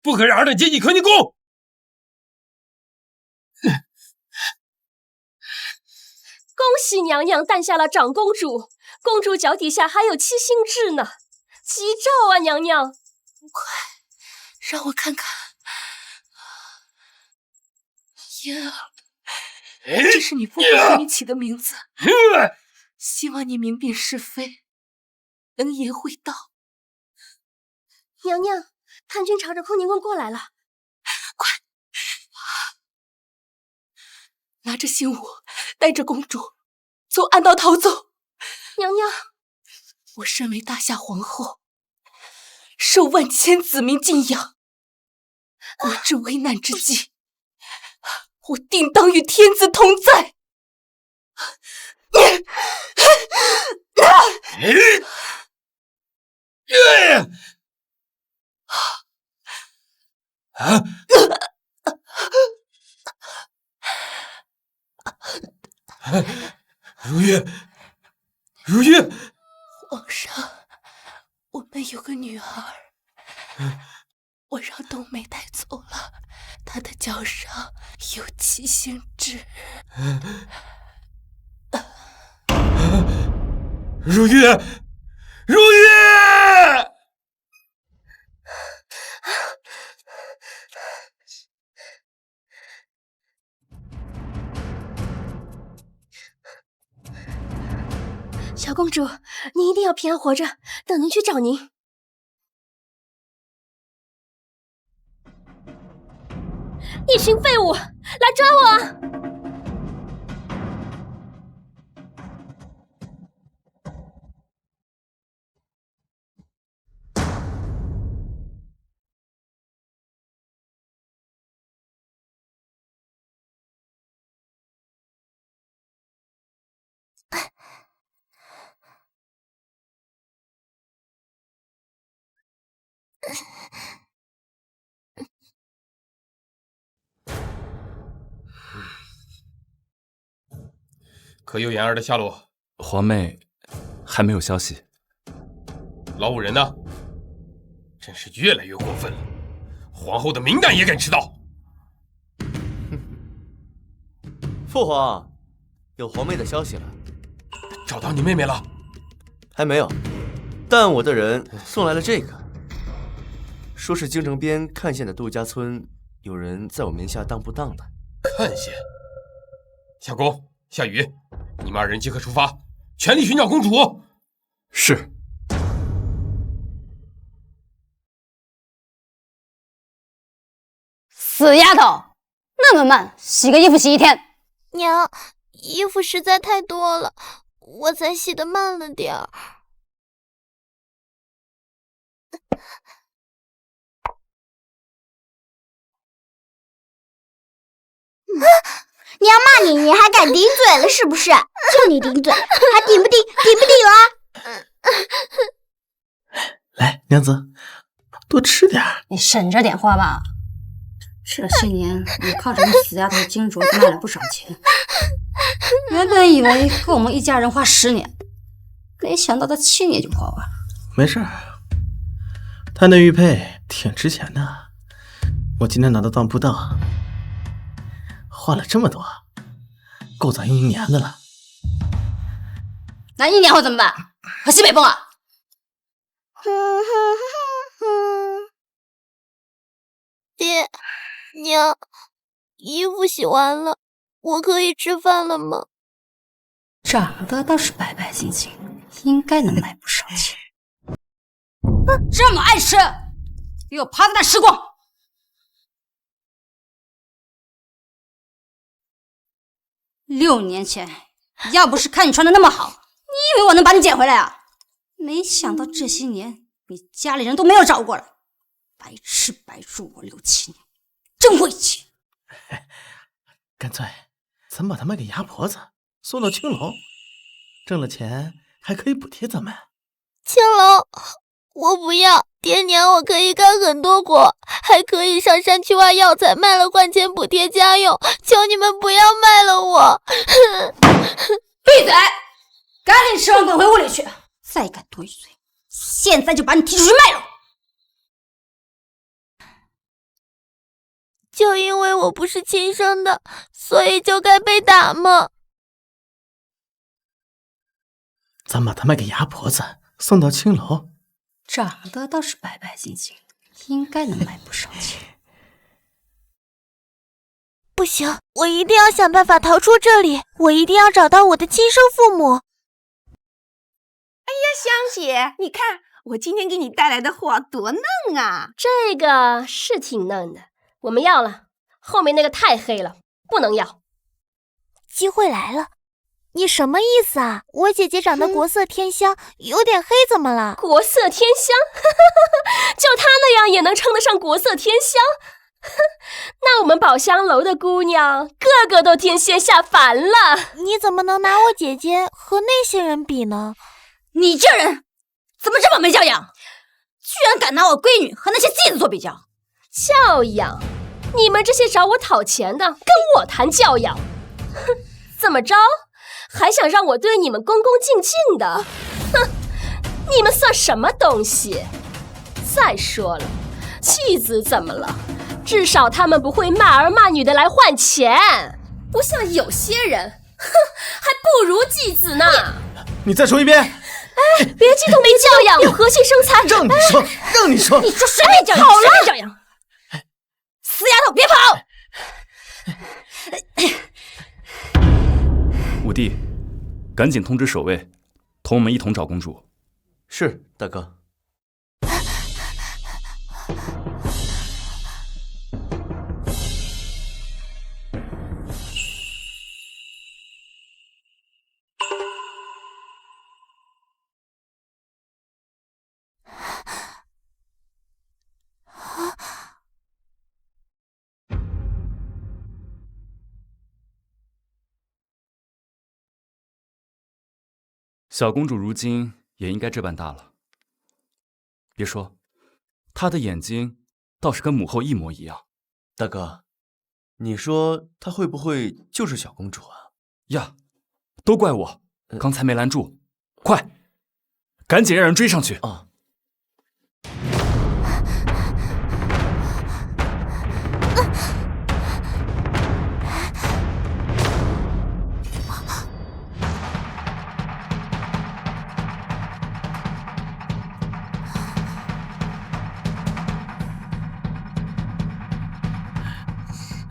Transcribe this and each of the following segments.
不可让尔等接近坤宁宫。恭喜娘娘诞下了长公主，公主脚底下还有七星痣呢，吉兆啊，娘娘！快，让我看看。嫣儿，这是你父母给你起的名字，希望你明辨是非，能言会道。娘娘，叛军朝着坤宁宫过来了，快！拿着信物，带着公主从暗道逃走。娘娘，我身为大夏皇后，受万千子民敬仰，国之危难之际，我定当与天子同在。如玉，如玉，皇上，我们有个女儿，我让冬梅带走了，她的脚上有七星痣。如玉，如玉！小公主，您一定要平安活着，等您去找您。一群废物，来抓我！可有言儿的下落？皇妹还没有消息。老五人呢？真是越来越过分了，皇后的名单也敢迟到。父皇，有皇妹的消息了。找到你妹妹了？还没有，但我的人送来了这个，说是京城边看县的杜家村有人在我门下当不当的。看县？夏宫、夏雨，你们二人即刻出发，全力寻找公主。是。死丫头，那么慢，洗个衣服洗一天。娘，衣服实在太多了，我才洗得慢了点儿。娘骂你，你还敢顶嘴了是不是？就你顶嘴，还顶不顶？顶不顶了？来，娘子，多吃点。你省着点花吧。这些年，你靠着你死丫头的金镯子卖了不少钱。原本以为够我们一家人花10年，没想到他7年就花完。没事儿，他那玉佩挺值钱的，我今天拿到当铺当，换了这么多，够咱用1年的了。那1年后怎么办？和西北风啊？爹娘，衣服洗完了，我可以吃饭了吗？长得倒是白白净净，应该能卖不少钱。这么爱吃，给我趴在那吃光！6年前，要不是看你穿的那么好，你以为我能把你捡回来啊？没想到这些年你家里人都没有找过来，白吃白住我6、7年，真晦气！干脆咱把它卖给牙婆子，送到青楼，挣了钱还可以补贴咱们。青楼，我不要。爹娘，我可以干很多活，还可以上山去挖药材，卖了换钱补贴家用。求你们不要卖了我！闭嘴！赶紧吃完滚回屋里去！再敢多一嘴，现在就把你踢出去卖了！就因为我不是亲生的，所以就该被打吗？咱把他卖给牙婆子，送到青楼。长得倒是白白净净，应该能卖不少钱。不行，我一定要想办法逃出这里，我一定要找到我的亲生父母。哎呀，香姐，你看我今天给你带来的货多嫩啊！这个是挺嫩的，我们要了。后面那个太黑了，不能要。机会来了，你什么意思啊？我姐姐长得国色天香，有点黑怎么了？国色天香？就她那样也能称得上国色天香？那我们宝香楼的姑娘个个都天仙下凡了。你怎么能拿我姐姐和那些人比呢？你这人怎么这么没教养？居然敢拿我闺女和那些妓子做比较！教养？你们这些找我讨钱的，跟我谈教养？哼，怎么着？还想让我对你们恭恭敬敬的？哼，你们算什么东西？再说了，戏子怎么了？至少他们不会骂儿骂女的来换钱，不像有些人，哼，还不如继子呢。你再说一遍。哎，别激动，没教养，有和气生财。让你说，让你说，你说谁没教养？谁没教养？死丫头，别跑！五弟，赶紧通知守卫，同我们一同找公主。是，大哥。小公主如今也应该这般大了。别说，她的眼睛倒是跟母后一模一样。大哥，你说她会不会就是小公主啊？呀，都怪我，刚才没拦住。快，赶紧让人追上去。啊！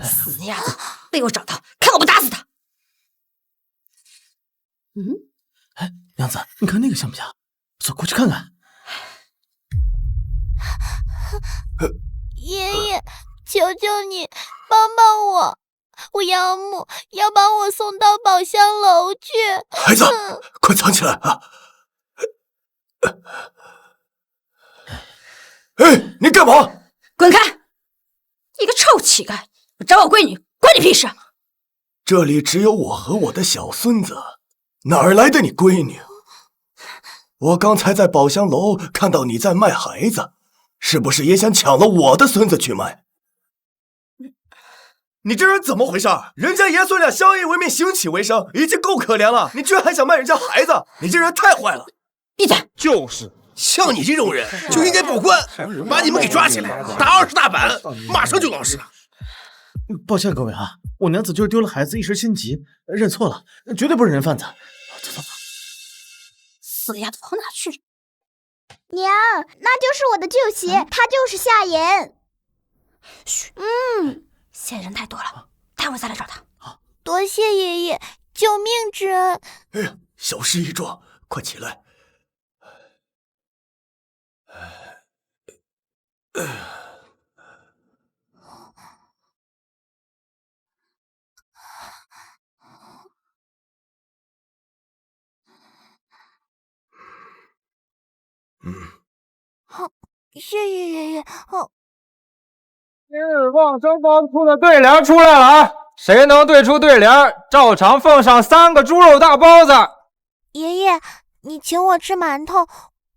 死丫头，被我找到，看我不打死她！哎，娘子，你看那个像不像？走过去看看。爷爷，求求你帮帮我，我养母要把我送到宝香楼去。孩子，快藏起来啊！哎，你干嘛？滚开！你个臭乞丐，找我闺女，关你屁事！这里只有我和我的小孙子，哪儿来的你闺女？我刚才在宝香楼看到你在卖孩子，是不是也想抢了我的孙子去卖？你这人怎么回事？人家爷孙俩相依为命，行乞为生，已经够可怜了，你居然还想卖人家孩子，你这人太坏了！闭嘴！就是，像你这种人就应该报官，把你们给抓起来，打20大板，马上就老实了。抱歉各位啊，我娘子就是丢了孩子，一时心急，认错了，绝对不是人贩子。走走走。死丫头跑哪去了？娘，那就是我的旧鞋，他就是夏言。嘘，现在人太多了，待会儿再来找他。多谢爷爷，救命之恩。哎呀，小事一桩，快起来。好，谢谢爷爷。今日望生帮出的对联出来了啊！谁能对出对联，照常奉上3个猪肉大包子。爷爷，你请我吃馒头，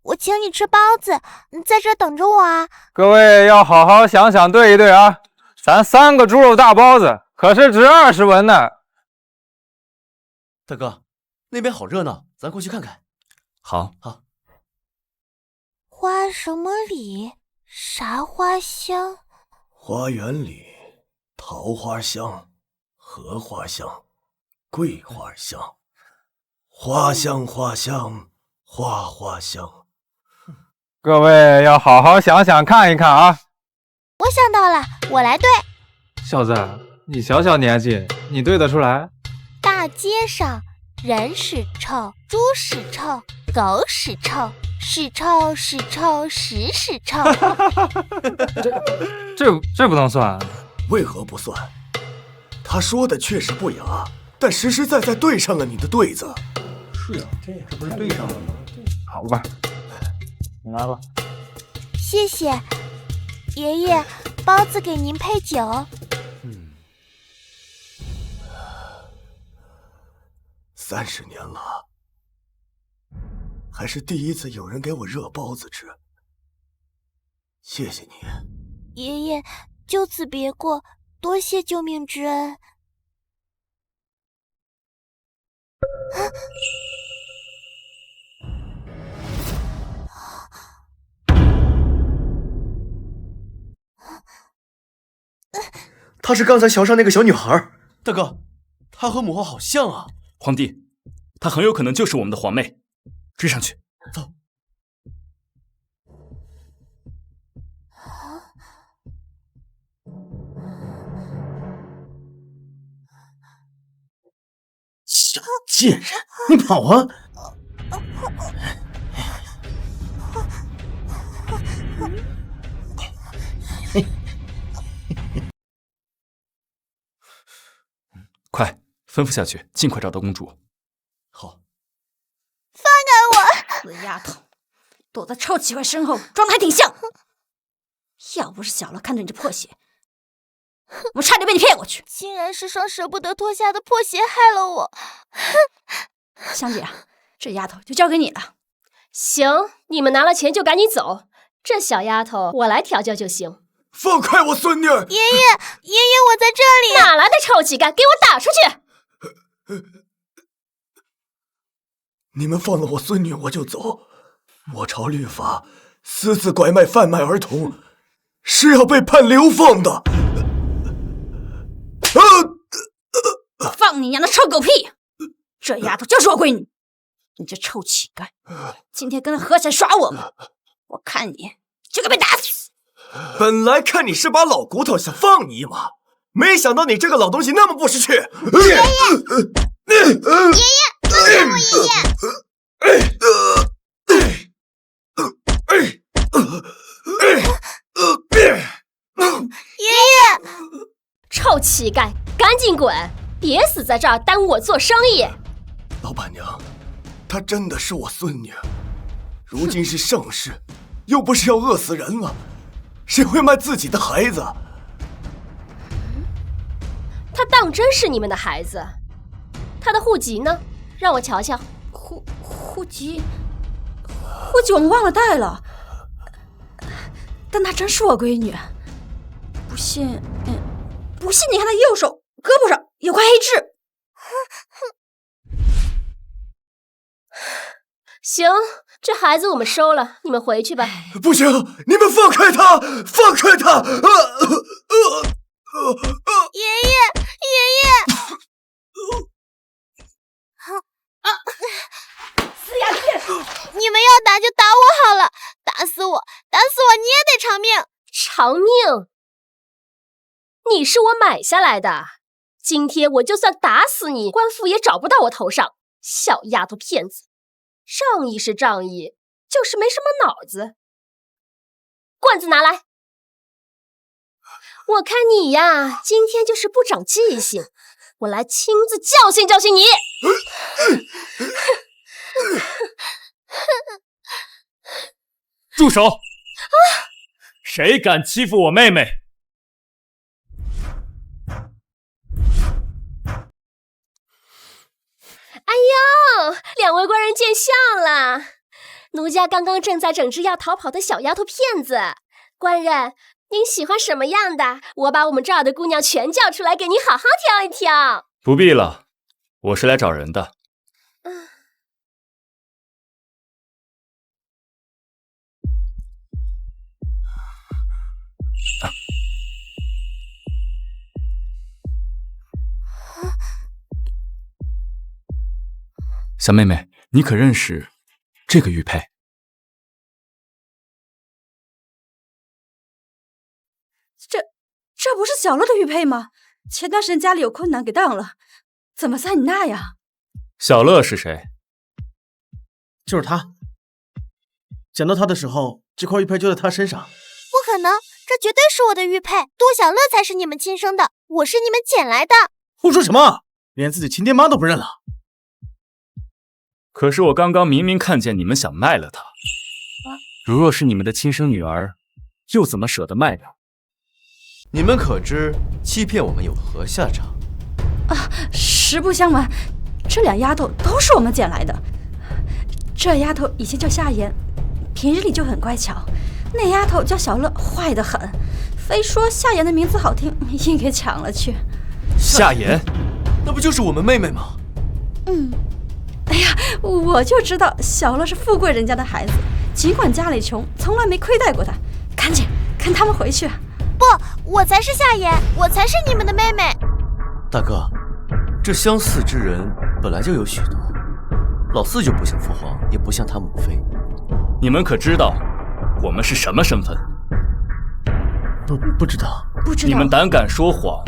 我请你吃包子，你在这等着我啊！各位要好好想想对一对啊！咱3个猪肉大包子可是值20文呢。大哥，那边好热闹，咱过去看看。好，好。花什么里？啥花香？花园里桃花香、荷花香、桂花香，花香花香，花花香。各位要好好想想看一看啊！我想到了，我来对。小子，你小小年纪，你对得出来？大街上人屎臭，猪屎臭，狗屎臭，屎臭屎臭屎屎臭。这不能算。为何不算？他说的确实不雅，但实实在在对上了你的对子。是啊，这不是对上了吗？好吧，你来吧。谢谢，爷爷，包子给您配酒。30年了，还是第一次有人给我热包子吃。谢谢你，爷爷，就此别过，多谢救命之恩。她是刚才桥上那个小女孩。大哥，她和母后好像啊。皇帝，她很有可能就是我们的皇妹，追上去。走。小贱人，你跑啊！快，吩咐下去，尽快找到公主。好。放开我！死丫头，躲在臭乞丐身后，装的还挺像。要不是小乐看着你这破鞋，我差点被你骗过去。竟然是双舍不得脱下的破鞋害了我。香姐，这丫头就交给你了。行，你们拿了钱就赶紧走。这小丫头我来调教就行。放开我孙女！爷爷，我在这里。哪来的臭乞丐？给我打出去！你们放了我孙女，我就走。我朝律法，私自拐卖、贩卖儿童，是要被判流放的。放你娘的臭狗屁！这丫头就是我闺女。你这臭乞丐，今天跟她合起来耍我吗？我看你就该被打死。本来看你是把老骨头，想放你一马，没想到你这个老东西那么不识趣。爷爷，放开我爷爷！爷爷，臭乞丐，赶紧滚！别死在这儿，耽误我做生意。老板娘，她真的是我孙女，如今是盛世，又不是要饿死人了，谁会卖自己的孩子？他当真是你们的孩子？他的户籍呢？让我瞧瞧。户籍我们忘了带了，但她真是我闺女。不信你看她右手胳膊上有块黑痣。行，这孩子我们收了，你们回去吧。不行，你们放开他，放开他！爷爷，死丫头！你们要打就打我好了，打死我你也得偿命。偿命？你是我买下来的，今天我就算打死你，官府也找不到我头上。小丫头片子，仗义是仗义，就是没什么脑子。罐子拿来。我看你呀，今天就是不长记性，我来亲自教训教训你。住手！谁敢欺负我妹妹？哎呦，两位官人见笑了。奴家刚刚正在整治要逃跑的小丫头片子。官人，您喜欢什么样的？我把我们这儿的姑娘全叫出来，给您好好挑一挑。不必了，我是来找人的。小妹妹，你可认识这个玉佩？这不是小乐的玉佩吗？前段时间家里有困难给当了，怎么塞你那呀？小乐是谁？就是他。捡到他的时候，这块玉佩就在他身上。不可能，这绝对是我的玉佩，杜小乐才是你们亲生的，我是你们捡来的。胡说什么？连自己亲爹妈都不认了？可是我刚刚明明看见你们想卖了她。如若是你们的亲生女儿，又怎么舍得卖她？你们可知欺骗我们有何下场？实不相瞒，这俩丫头都是我们捡来的。这丫头以前叫夏言，平日里就很乖巧。那丫头叫小乐，坏得很，非说夏言的名字好听，硬给抢了去。夏言，那不就是我们妹妹吗？哎呀，我就知道小乐是富贵人家的孩子，尽管家里穷，从来没亏待过她。赶紧跟他们回去。不，我才是夏言，我才是你们的妹妹。大哥，这相似之人本来就有许多，老四就不像父皇，也不像他母妃。你们可知道我们是什么身份？不知道。不知道。你们胆敢说谎，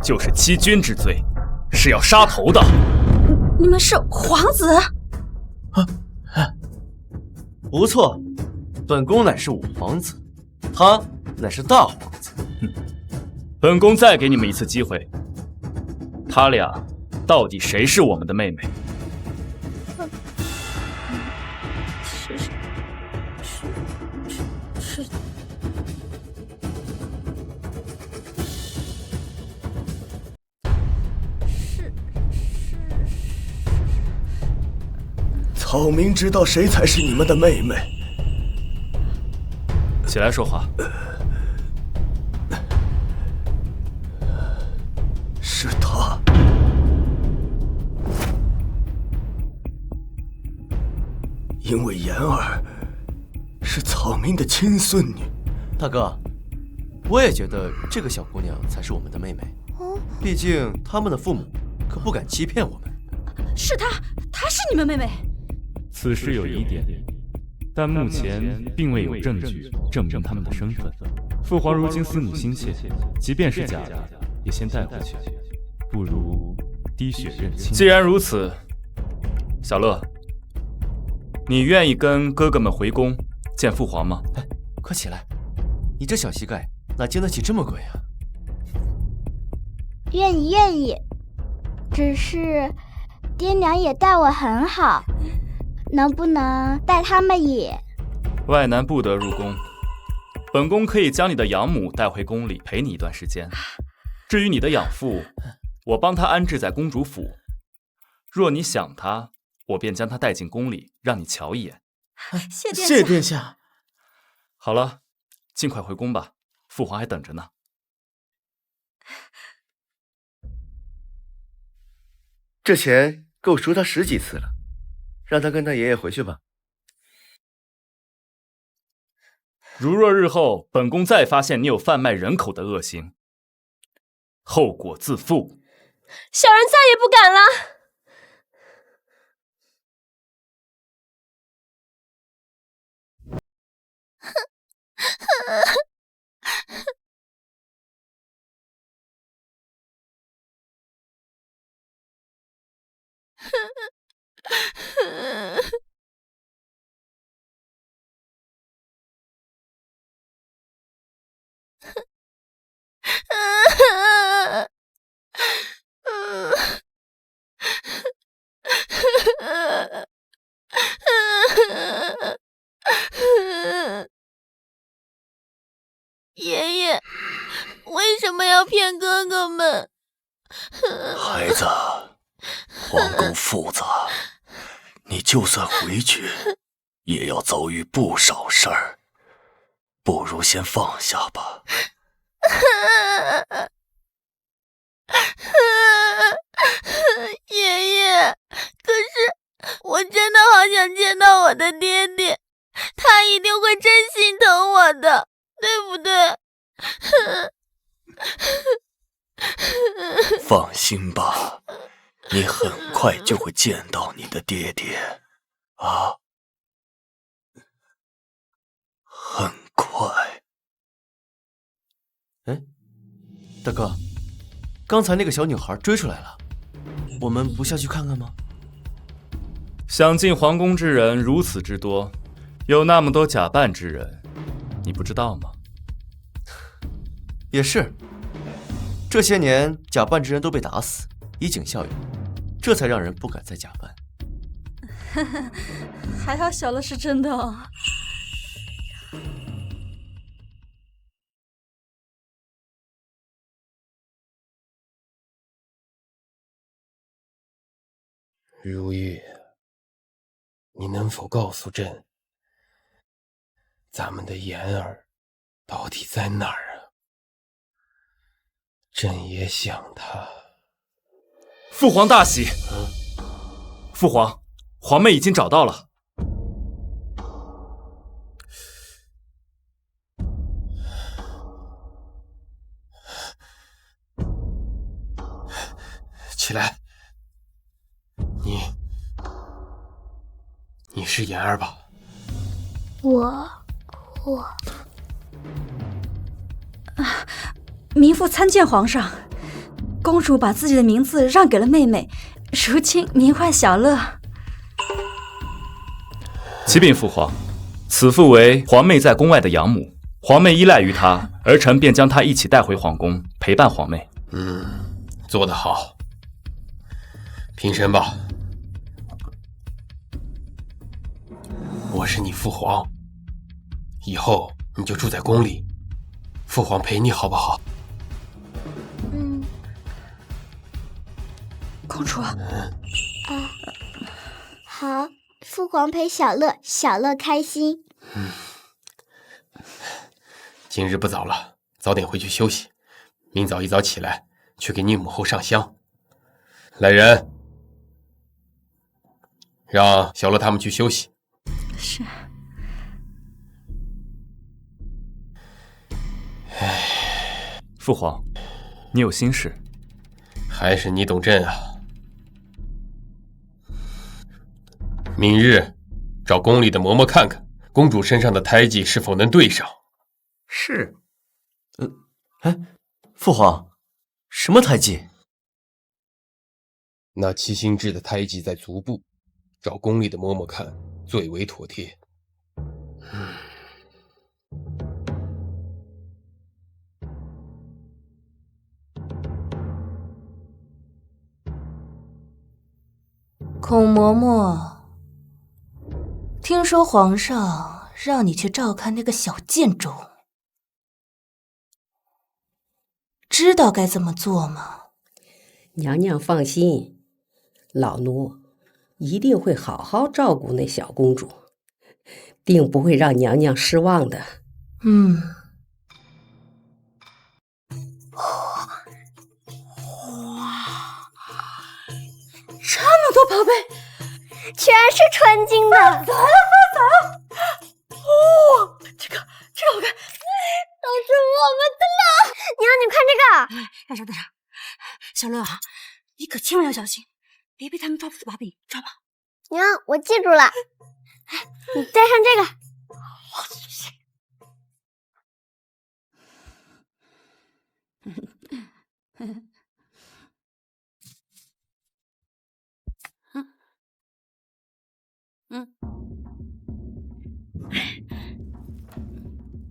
就是欺君之罪，是要杀头的。你们是皇子？不错，本宫乃是五皇子，他乃是大皇子。本宫再给你们一次机会，他俩到底谁是我们的妹妹？草民知道谁才是你们的妹妹。起来说话。是她。因为妍儿是草民的亲孙女。大哥，我也觉得这个小姑娘才是我们的妹妹。毕竟他们的父母可不敢欺骗我们。是她是你们妹妹。此事有疑点，但目前并未有证据证明他们的身份。父皇如今思你心切，即便是假的，也先带回去，不如滴血认亲。既然如此，小乐，你愿意跟哥哥们回宫见父皇吗？哎，快起来！你这小膝盖哪经得起这么鬼啊？愿意愿意，只是爹娘也待我很好，能不能带他们也？外男不得入宫，本宫可以将你的养母带回宫里陪你一段时间。至于你的养父，我帮他安置在公主府。若你想他，我便将他带进宫里，让你瞧一眼。谢殿下。好了，尽快回宫吧，父皇还等着呢。这钱够赎他10几次了，让他跟他爷爷回去吧。如若日后本宫再发现你有贩卖人口的恶行，后果自负。小人再也不敢了。爷爷，为什么要骗哥哥们？孩子，皇宫复杂，你就算回去，也要遭遇不少事儿，不如先放下吧。爷爷，可是我真的好想见到我的爹爹，他一定会真心疼我的，对不对？放心吧，你很快就会见到你的爹爹，啊，很快。哎，大哥，刚才那个小女孩追出来了，我们不下去看看吗？想进皇宫之人如此之多，有那么多假扮之人，你不知道吗？也是，这些年假扮之人都被打死，以儆效尤，这才让人不敢再假扮。还好小乐是真的哦。如玉，你能否告诉朕，咱们的言儿到底在哪儿啊？朕也想他。父皇大喜！父皇，皇妹已经找到了。起来。你是言儿吧？民妇参见皇上，公主把自己的名字让给了妹妹，如今名唤小乐。启禀父皇，此妇为皇妹在宫外的养母，皇妹依赖于她，儿臣便将她一起带回皇宫，陪伴皇妹。做得好。平身吧。我是你父皇，以后你就住在宫里，父皇陪你好不好？公主。好，父皇陪小乐，小乐开心。今日不早了，早点回去休息，明早一早起来去给你母后上香。来人，让小乐他们去休息。是。父皇，你有心事？还是你懂朕啊？明日找宫里的嬷嬷看看，公主身上的胎记是否能对上。是。父皇，什么胎记？那七星痣的胎记在足部，找宫里的嬷嬷看最为妥帖。孔嬷嬷，听说皇上让你去照看那个小贱种，知道该怎么做吗？娘娘放心，老奴一定会好好照顾那小公主，定不会让娘娘失望的。这么多宝贝，全是纯金的，发财了！哦，这个好看，都是我们的了。娘，你看这个。带上。小乐啊，你可千万要小心，别被他们抓住把柄，知道吗？娘，我记住了。你戴上这个。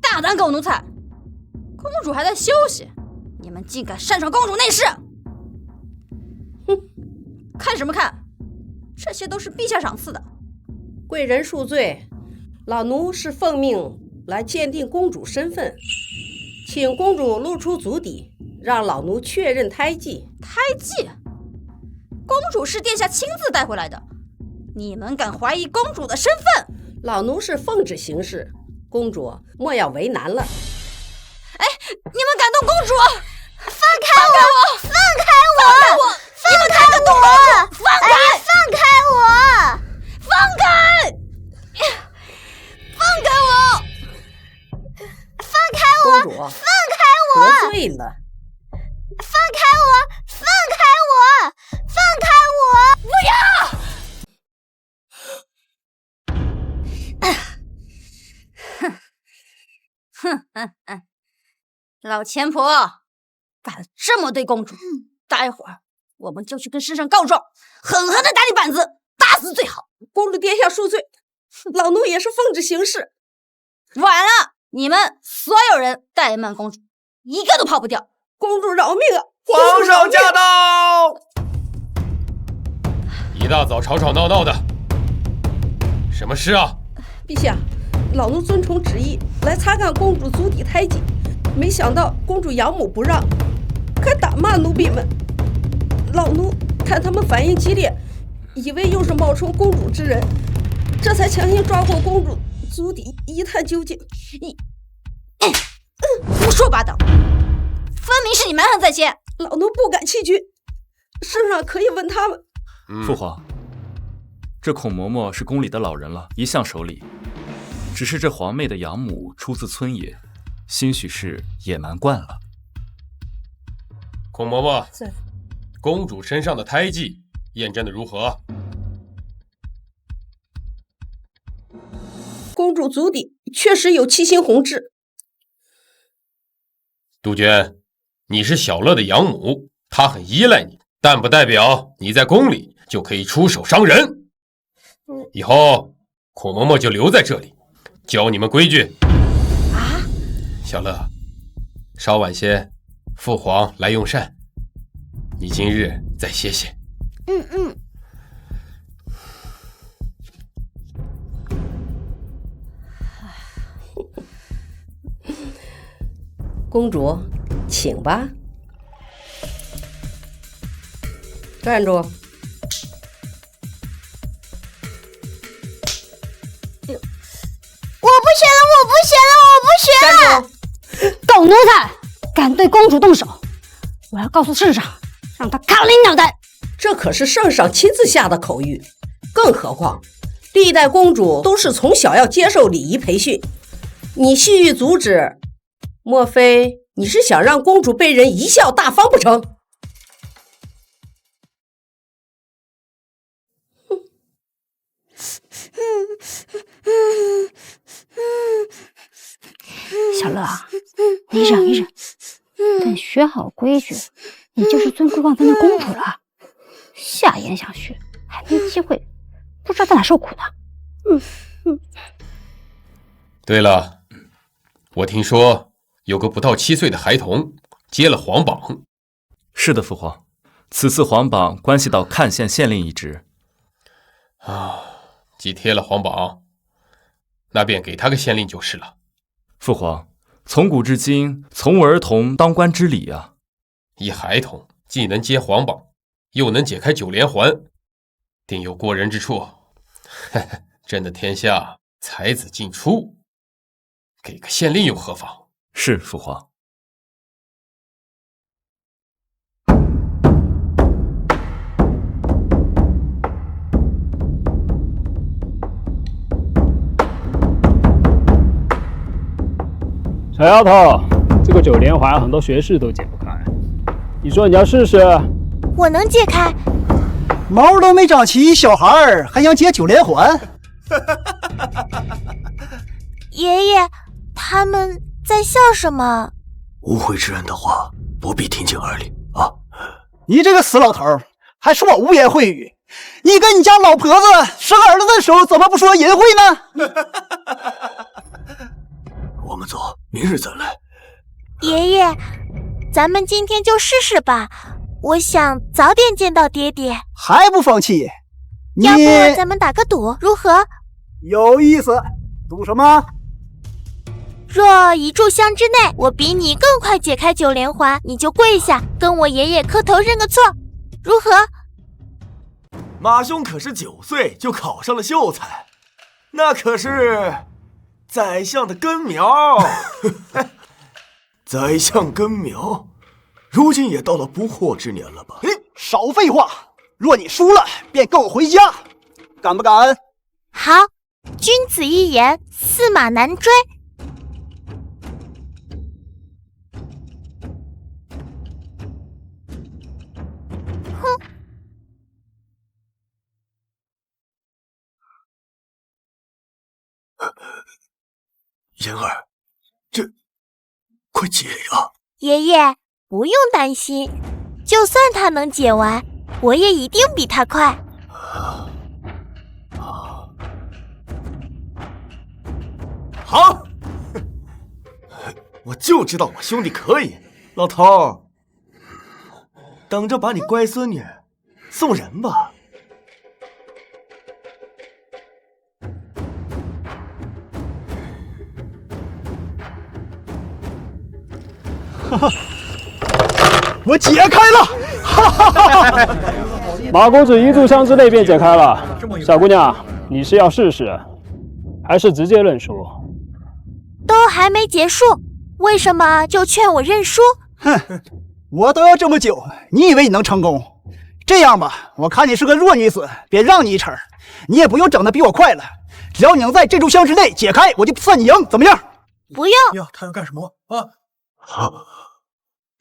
大胆狗奴才！公主还在休息，你们竟敢擅闯公主内室！看什么看？这些都是陛下赏赐的。贵人恕罪，老奴是奉命来鉴定公主身份，请公主露出足底，让老奴确认胎记。胎记？公主是殿下亲自带回来的，你们敢怀疑公主的身份？老奴是奉旨行事，公主莫要为难了。哎，你们敢动公主？放开我！放开我！放开我！放开！放开我！放开！放开我！放开我！公主，放开我！得罪了。放开我！放开我！放开哼，老钱婆敢这么对公主，待会儿我们就去跟圣上告状，狠狠的打你板子，打死最好。公主殿下恕罪，老奴也是奉旨行事。晚了，你们所有人怠慢公主，一个都跑不掉。公主饶命啊！皇上驾到！一大早吵吵闹闹的，什么事啊？陛下，老奴遵从旨意来查看公主足底胎记，没想到公主养母不让，还打骂奴婢们。老奴看他们反应激烈，以为又是冒充公主之人，这才强行抓获公主足底一探究竟。胡说八道，分明是你蛮横在先。老奴不敢欺君，圣上可以问他们。父皇，这孔嬷嬷是宫里的老人了，一向守礼。只是这皇妹的养母出自村野，兴许是野蛮惯了。孔嬷嬷，公主身上的胎记验证的如何？公主足底确实有七星红痣。杜鹃，你是小乐的养母，她很依赖你，但不代表你在宫里就可以出手伤人。以后孔嬷嬷就留在这里，教你们规矩。啊！小乐，稍晚些，父皇来用膳，你今日再歇歇。公主，请吧。站住！我不学了，我不学了，我不学了！站住！狗奴才，敢对公主动手，我要告诉圣上，让他砍了你脑袋！这可是圣上亲自下的口谕，更何况历代公主都是从小要接受礼仪培训，你细欲阻止，莫非你是想让公主被人贻笑大方不成？小乐，你忍一忍，等学好规矩，你就是尊贵万分的公主了。下言想学，还没机会，不知道在哪受苦呢。对了，我听说有个不到7岁的孩童接了皇榜。是的，父皇，此次皇榜关系到看县县令一职。既贴了皇榜，那便给他个县令就是了。父皇，从古至今，从我儿童当官之礼啊。一孩童既能接皇榜，又能解开9连环，定有过人之处。朕的天下才子尽出，给个县令又何妨？是，父皇。小丫头，这个9连环很多学士都解不开，你说你要试试？我能解开。毛都没长齐，小孩儿还想解9连环？爷爷，他们在笑什么？无会之人的话不必听进耳里啊！你这个死老头儿，还说我污言秽语！你跟你家老婆子生儿子的时候，怎么不说淫秽呢？我们走，明日再来。爷爷，咱们今天就试试吧。我想早点见到爹爹。还不放弃？要不咱们打个赌，如何？有意思。赌什么？若1炷香之内，我比你更快解开9连环，你就跪下，跟我爷爷磕头认个错，如何？马兄可是9岁就考上了秀才，那可是宰相的根苗。宰相根苗，如今也到了不惑之年了吧？少废话！若你输了，便跟我回家，敢不敢？好，君子一言，驷马难追。哼！妍儿，这快解呀！爷爷不用担心，就算他能解完，我也一定比他快。好，我就知道我兄弟可以。老头儿，等着把你乖孙女送人吧。哈哈，我解开了！哈哈哈哈！马公子1炷香之内便解开了。小姑娘，你是要试试，还是直接认输？都还没结束，为什么就劝我认输？哼，我都要这么久，你以为你能成功？这样吧，我看你是个弱女子，便让你一程，你也不用整得比我快了。只要你能在这炷香之内解开，我就算你赢，怎么样？不用。呀，他要干什么啊？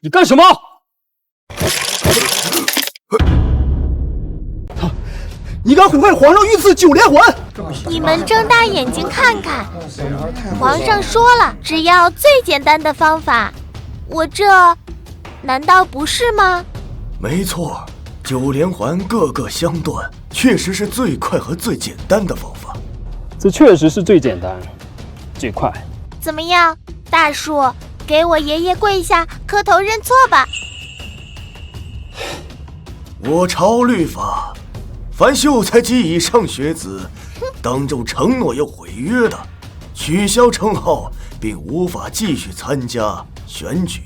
你干什么？你敢毁坏皇上御赐9连环！你们睁大眼睛看看，皇上说了，只要最简单的方法。我这难道不是吗？没错，9连环个个相断，确实是最快和最简单的方法。这确实是最简单、最快。怎么样，大树，给我爷爷跪下，磕头认错吧。我朝律法，凡秀才及以上学子，当众承诺又毁约的，取消称号，并无法继续参加选举。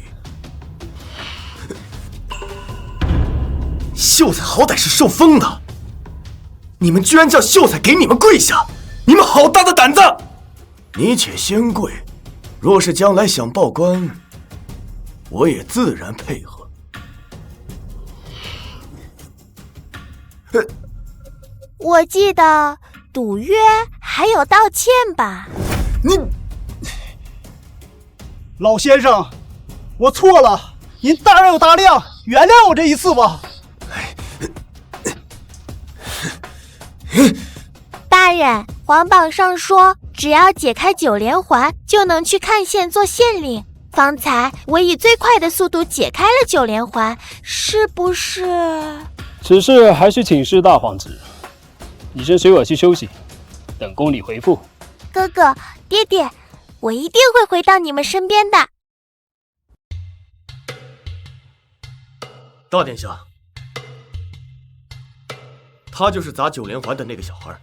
秀才好歹是受封的，你们居然叫秀才给你们跪下，你们好大的胆子！你且先跪，若是将来想报官，我也自然配合。我记得赌约还有道歉吧？你，老先生，我错了，您大人有大量，原谅我这一次吧。大人，皇榜上说，只要解开9连环，就能去看县做县令。方才我以最快的速度解开了9连环，是不是？此事还需请示大皇子。你先随我去休息，等宫里回复。哥哥，爹爹，我一定会回到你们身边的。大殿下，他就是砸9连环的那个小孩。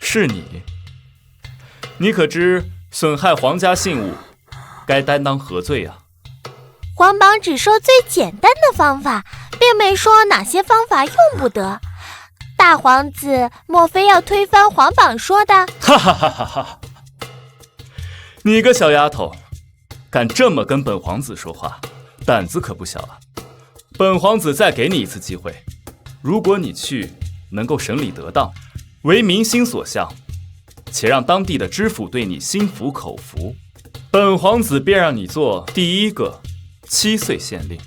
是你？你可知损害皇家信物，该担当何罪啊？皇榜只说最简单的方法，并没说哪些方法用不得。大皇子莫非要推翻皇榜说的？哈哈哈哈哈！你个小丫头，敢这么跟本皇子说话，胆子可不小啊！本皇子再给你一次机会，如果你去能够审理得当，为民心所向，且让当地的知府对你心服口服，本皇子便让你做第一个7岁县令。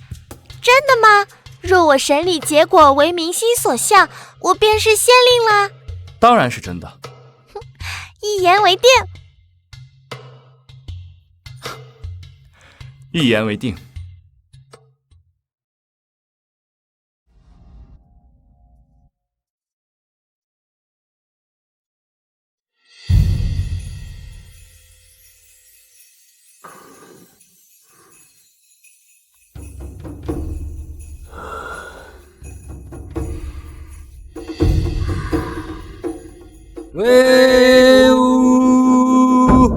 真的吗？若我审理结果为民心所向，我便是县令啦。当然是真的。一言为定。一言为定。威武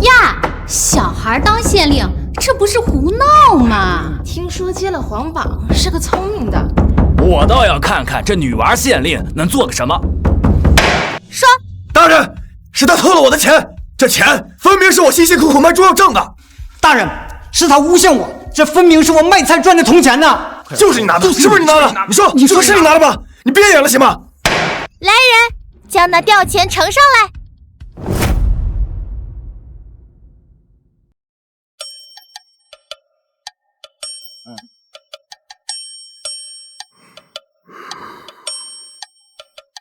呀！小孩当县令，这不是胡闹吗？听说接了皇榜，是个聪明的。我倒要看看这女娃县令能做个什么。说，大人，是他偷了我的钱，这钱分明是我辛辛苦苦卖猪肉挣的。大人，是他诬陷我，这分明是我卖菜赚的铜钱呢。就是你拿的，是不是你拿的？你说是你拿的吧？你别演了行吗？来人，将那吊钱呈上来。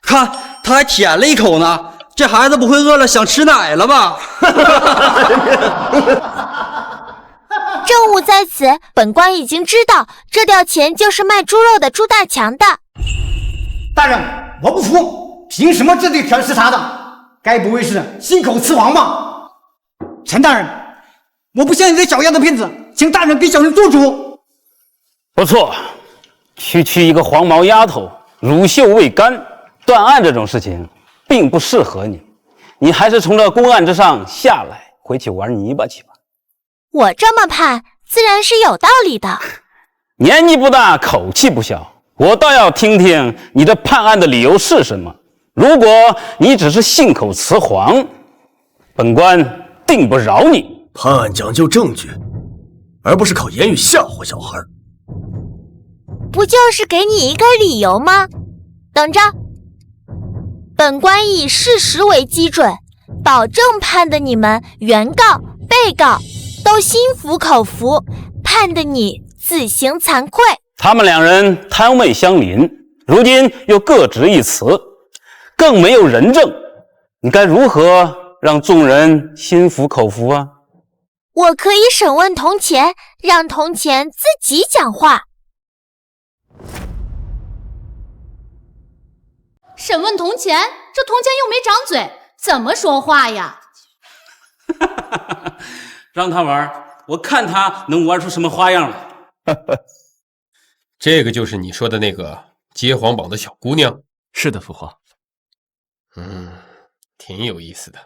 看，他还舔了一口呢。这孩子不会饿了想吃奶了吧？误在此，本官已经知道这吊钱就是卖猪肉的朱大强的。大人，我不服，凭什么这对田是他的？该不会是信口雌黄吧？陈大人，我不像你这小样的骗子，请大人给小人做主。不错，区一个黄毛丫头，乳臭未干，断案这种事情并不适合你，你还是从这公案之上下来，回去玩泥巴去吧。我这么判，自然是有道理的。年纪不大，口气不小，我倒要听听你这判案的理由是什么。如果你只是信口雌黄，本官定不饶你。判案讲究证据，而不是靠言语吓唬小孩。不就是给你一个理由吗？等着，本官以事实为基准，保证判的你们原告、被告都心服口服，判的你自行惭愧。他们两人贪位相邻，如今又各执一词，更没有人证，你该如何让众人心服口服啊？我可以审问铜钱，让铜钱自己讲话。审问铜钱，这铜钱又没长嘴，怎么说话呀？让他玩，我看他能玩出什么花样来。这个就是你说的那个接黄榜的小姑娘？是的，父皇。挺有意思的。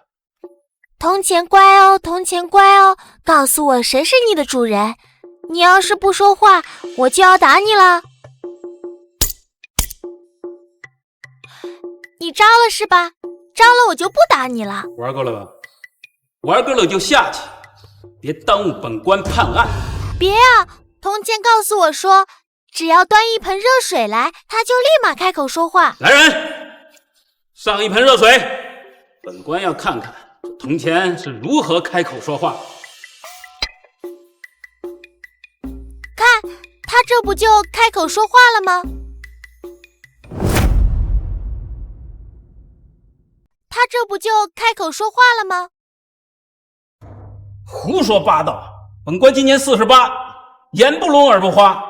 铜钱乖哦，铜钱乖哦，告诉我谁是你的主人。你要是不说话，我就要打你了。你招了是吧？招了我就不打你了。玩够了吧？玩够了就下去，别耽误本官判案。别啊！铜钱告诉我说，只要端一盆热水来，他就立马开口说话。来人，上一盆热水，本官要看看这铜钱是如何开口说话。看，他这不就开口说话了吗？他这不就开口说话了吗？胡说八道！本官今年48，言不聋耳不花，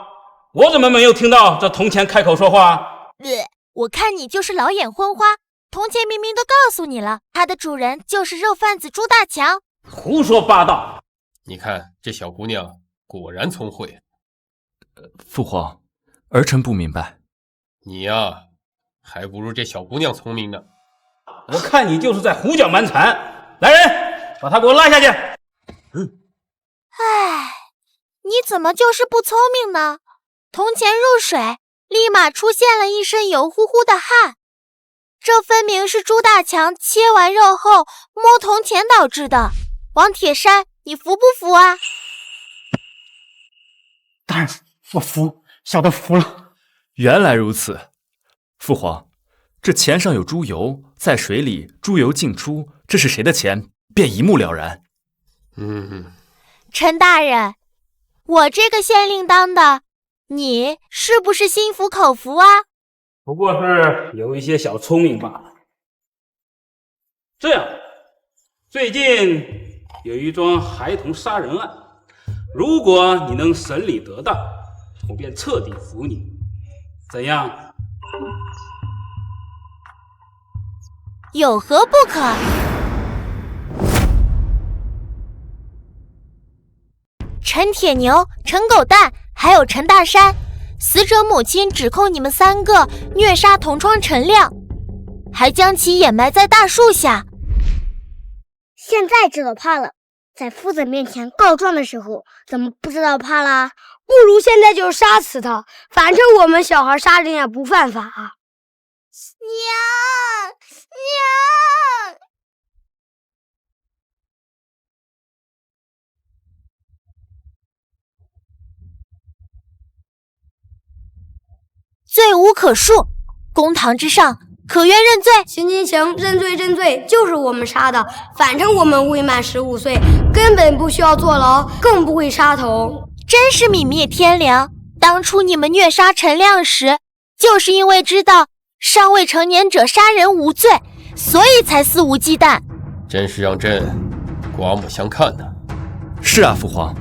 我怎么没有听到这铜钱开口说话？我看你就是老眼昏花。铜钱明明都告诉你了，他的主人就是肉贩子朱大强。胡说八道！你看这小姑娘果然聪慧。父皇，儿臣不明白。你呀，还不如这小姑娘聪明呢。我看你就是在胡搅蛮缠。来人，把她给我拉下去。唉，你怎么就是不聪明呢？铜钱入水，立马出现了一身油乎乎的汗，这分明是朱大强切完肉后摸铜钱导致的。王铁山，你服不服啊？大人，我服，小的服了。原来如此，父皇，这钱上有猪油，在水里猪油进出，这是谁的钱，便一目了然。陈大人，我这个县令当的，你是不是心服口服啊？不过是有一些小聪明罢了。这样，最近有一桩孩童杀人案，如果你能审理得当，我便彻底服你。怎样？有何不可？陈铁牛、陈狗蛋还有陈大山，死者母亲指控你们3个虐杀同窗陈亮，还将其掩埋在大树下。现在知道怕了，在夫子面前告状的时候怎么不知道怕啦？不如现在就杀死他，反正我们小孩杀人也不犯法。娘，罪无可恕，公堂之上，可愿认罪？行，认罪认罪，就是我们杀的，反正我们未满15岁，根本不需要坐牢，更不会杀头。真是泯灭天良！当初你们虐杀陈亮时，就是因为知道尚未成年者杀人无罪，所以才肆无忌惮。真是让朕刮目相看呢。是啊，父皇，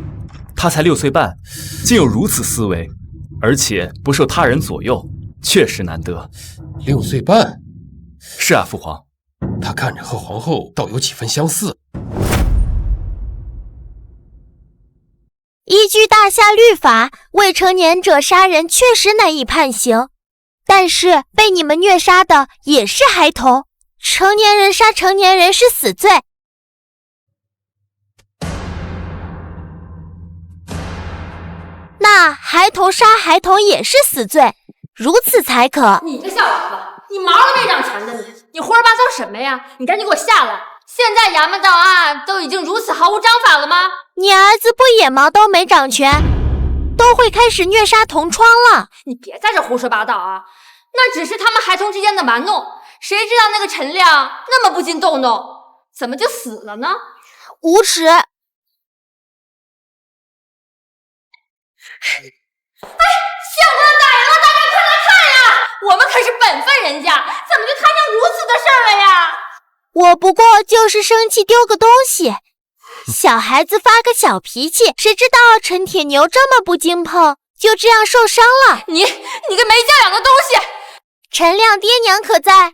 他才6岁半，竟有如此思维，而且不受他人左右，确实难得。6岁半？是啊，父皇。他看着和皇后倒有几分相似。依据大夏律法，未成年者杀人确实难以判刑，但是被你们虐杀的也是孩童，成年人杀成年人是死罪。那孩童杀孩童也是死罪，如此才可。你个小娃娃，你毛都没长全的你胡说八道什么呀？你赶紧给我下来！现在衙门档案都已经如此毫无章法了吗？你儿子不也毛都没长全，都会开始虐杀同窗了。你别在这胡说八道啊！那只是他们孩童之间的玩弄，谁知道那个陈亮那么不禁动怒，怎么就死了呢？无耻！县官大人了，大家快来看呀！我们可是本分人家，怎么就摊上如此的事儿了呀？我不过就是生气丢个东西，小孩子发个小脾气，谁知道陈铁牛这么不经碰，就这样受伤了。你个没教养的东西！陈亮爹娘可在？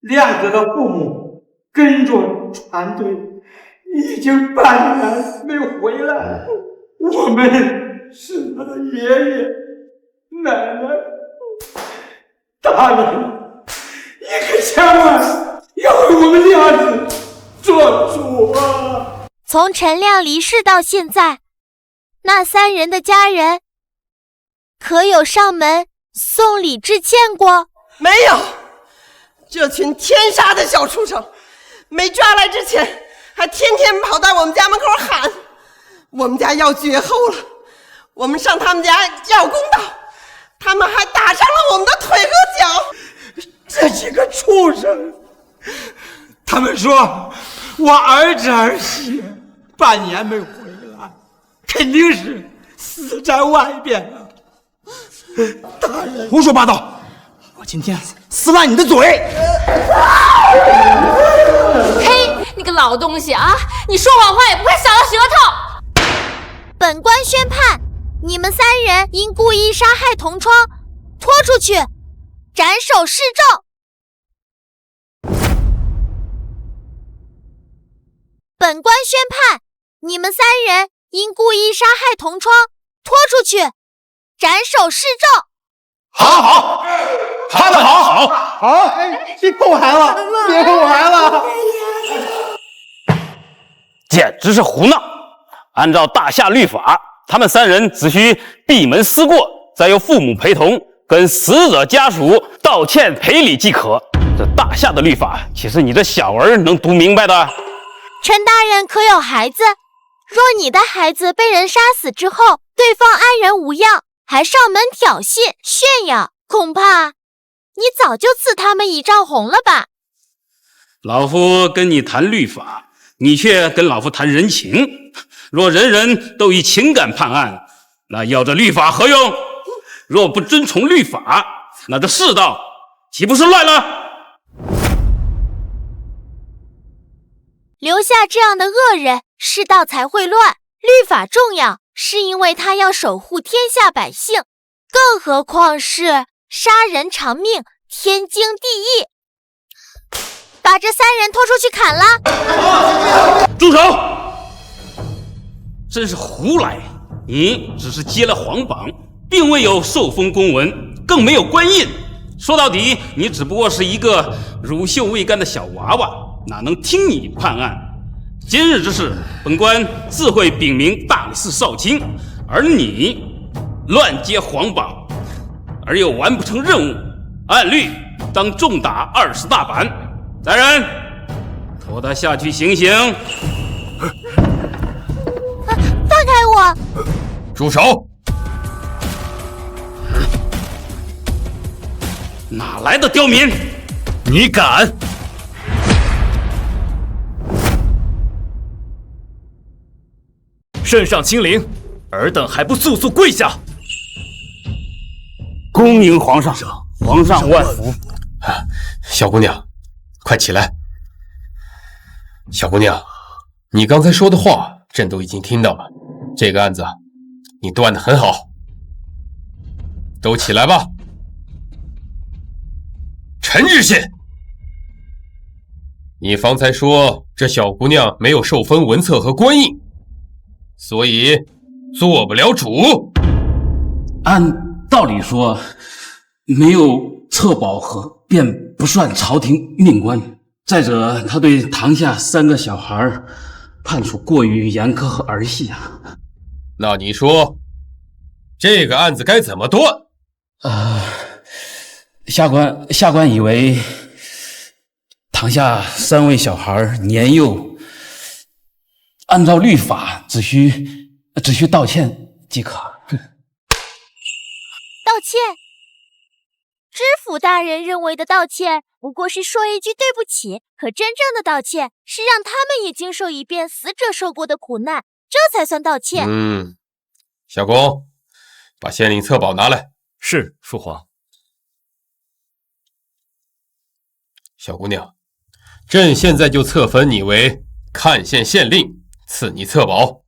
亮子的父母跟着船队已经半年没回来，我们是他的爷爷奶奶。大人，你可千万要为我们亮子做主啊！从陈亮离世到现在，那3人的家人可有上门送礼致歉过？没有。这群天杀的小畜生，没抓来之前还天天跑到我们家门口喊我们家要绝后了，我们上他们家要公道，他们还打伤了我们的腿和脚。这几个畜生，他们说我儿子儿媳半年没回来，肯定是死在外边了。大人，胡说八道！我今天撕烂你的嘴！嘿，你个老东西啊！你说谎话也不会少了舌头！本官宣判，你们3人因故意杀害同窗，拖出去，斩首示众。本官宣判，你们3人因故意杀害同窗，拖出去，斩首示众。好，判得好，别碰我孩子，别碰我孩子！简直是胡闹！按照大夏律法，他们3人只需闭门思过，再由父母陪同，跟死者家属道歉赔礼即可。这大夏的律法，岂是你这小儿能读明白的？陈大人可有孩子？若你的孩子被人杀死之后，对方安然无恙，还上门挑衅炫耀，恐怕你早就赐他们一丈红了吧？老夫跟你谈律法，你却跟老夫谈人情。若人人都以情感判案，那要这律法何用？若不遵从律法，那这世道岂不是乱了？留下这样的恶人，世道才会乱。律法重要，是因为他要守护天下百姓，更何况是杀人偿命，天经地义。把这3人拖出去砍了！住手！真是胡来！你只是接了皇榜，并未有受封公文，更没有官印。说到底，你只不过是一个乳臭未干的小娃娃，哪能听你判案？今日之事，本官自会禀明大理寺少卿，而你乱接皇榜，而又完不成任务，按律当重打20大板。来人，拖他下去行刑！放开我！住手！哪来的刁民？你敢！圣上亲临，尔等还不速速跪下！恭迎皇上，皇上万福。小姑娘，快起来！小姑娘，你刚才说的话，朕都已经听到了。这个案子，你断得很好。都起来吧。陈知县，你方才说这小姑娘没有受封文册和官印，所以做不了主。按道理说，没有册宝盒便不算朝廷命官。再者，他对堂下3个小孩判处过于严苛和儿戏啊。那你说，这个案子该怎么断？下官以为堂下3位小孩年幼，按照律法只需道歉即可。道歉？知府大人认为的道歉不过是说一句对不起，可真正的道歉是让他们也经受一遍死者受过的苦难，这才算道歉。小公，把县令册宝拿来。是，父皇。小姑娘，朕现在就册封你为看县县令，赐你册宝。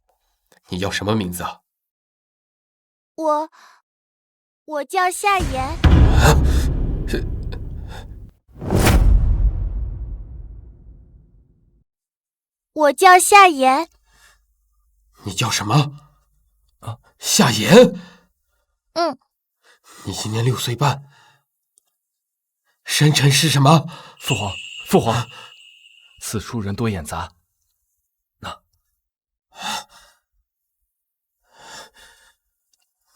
你叫什么名字啊？我叫夏言。我叫夏言。你叫什么？夏言。你今年6岁半。生辰是什么？父皇，此处人多眼杂。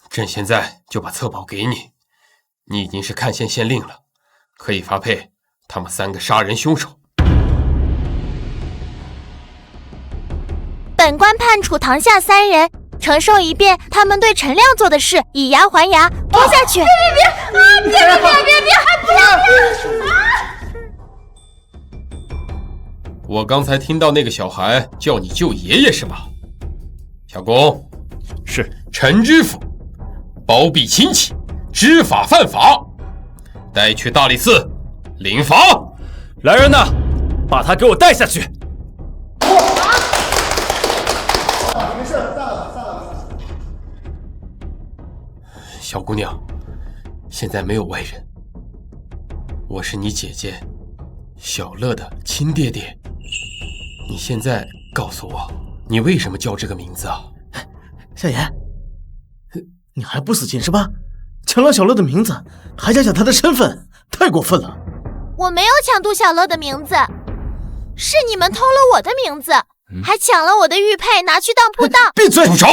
朕现在就把册宝给你，你已经是看县县令了，可以发配他们3个杀人凶手。本官判处堂下3人承受一遍他们对陈亮做的事，以牙还牙，拖下去。别！不要！我刚才听到那个小孩叫你舅爷爷是吧？小公，是。陈知府包庇亲戚，知法犯法，带去大理寺领罚。来人呐，把他给我带下去。没事，散了。小姑娘，现在没有外人，我是你姐姐小乐的亲爹爹。你现在告诉我，你为什么叫这个名字啊？夏言，你还不死心是吧？抢了小乐的名字，还假他的身份，太过分了。我没有抢杜小乐的名字，是你们偷了我的名字，还抢了我的玉佩拿去当铺档。闭嘴！住手！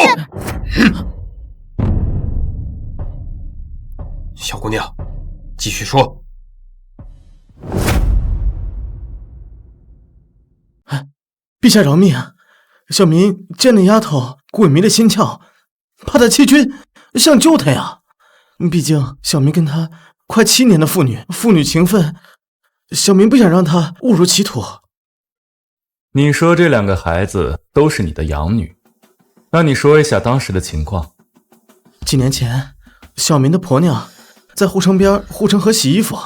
小姑娘，继续说。陛下饶命啊！小民见那丫头鬼迷了心窍，怕她欺君，想救她呀。毕竟小民跟她快7年的父女情分，小民不想让她误入歧途。你说这2个孩子都是你的养女，那你说一下当时的情况。几年前，小民的婆娘在护城边护城河洗衣服，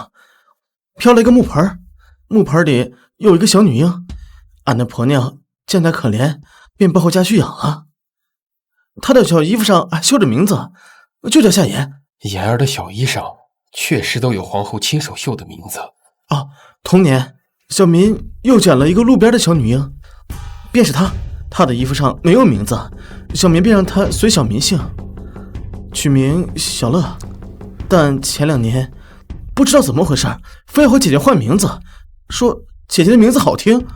飘了一个木盆，木盆里有一个小女婴。俺的婆娘见她可怜，便抱回家去养了。她的小衣服上还绣着名字，就叫夏言。言儿的小衣上确实都有皇后亲手绣的名字。同年，小民又捡了一个路边的小女婴，便是她。她的衣服上没有名字，小民便让她随小民姓，取名小乐。但前2年不知道怎么回事，非要和姐姐换名字，说姐姐的名字好听。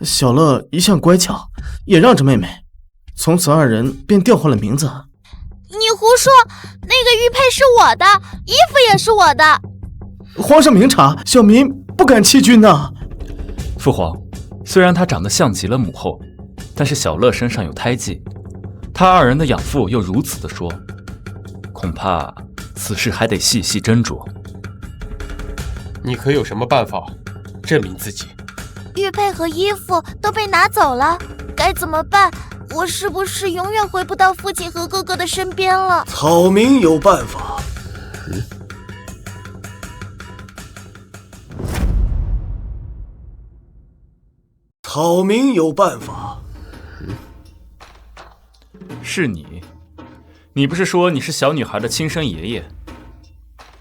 小乐一向乖巧，也让着妹妹，从此2人便调换了名字。你胡说，那个玉佩是我的，衣服也是我的。皇上明察，小民不敢欺君呐。父皇，虽然她长得像极了母后，但是小乐身上有胎记，他2人的养父又如此的说，恐怕此事还得细细斟酌。你可有什么办法证明自己？玉佩和衣服都被拿走了，该怎么办？我是不是永远回不到父亲和哥哥的身边了？草民有办法。草民有办法。是你？你不是说你是小女孩的亲生爷爷？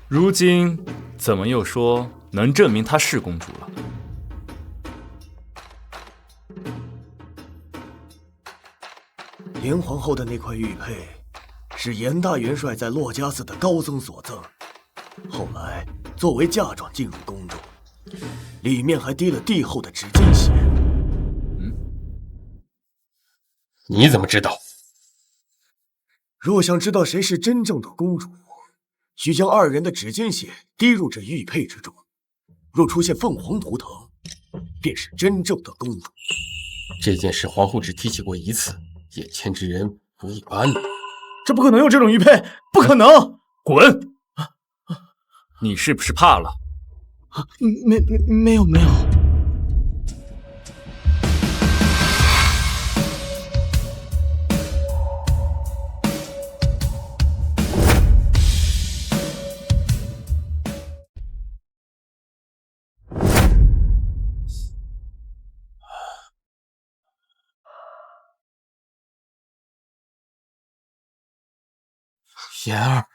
如今怎么又说能证明她是公主了？严皇后的那块玉佩，是严大元帅在洛家寺的高僧所赠，后来作为嫁妆进入宫中，里面还滴了帝后的指尖血。你怎么知道？若想知道谁是真正的公主，需将二人的指尖血滴入这玉佩之中，若出现凤凰图腾，便是真正的公主。这件事皇后只提起过一次，眼前之人不一般。这不可能有这种玉佩，不可能！滚！你是不是怕了？没有。妍儿，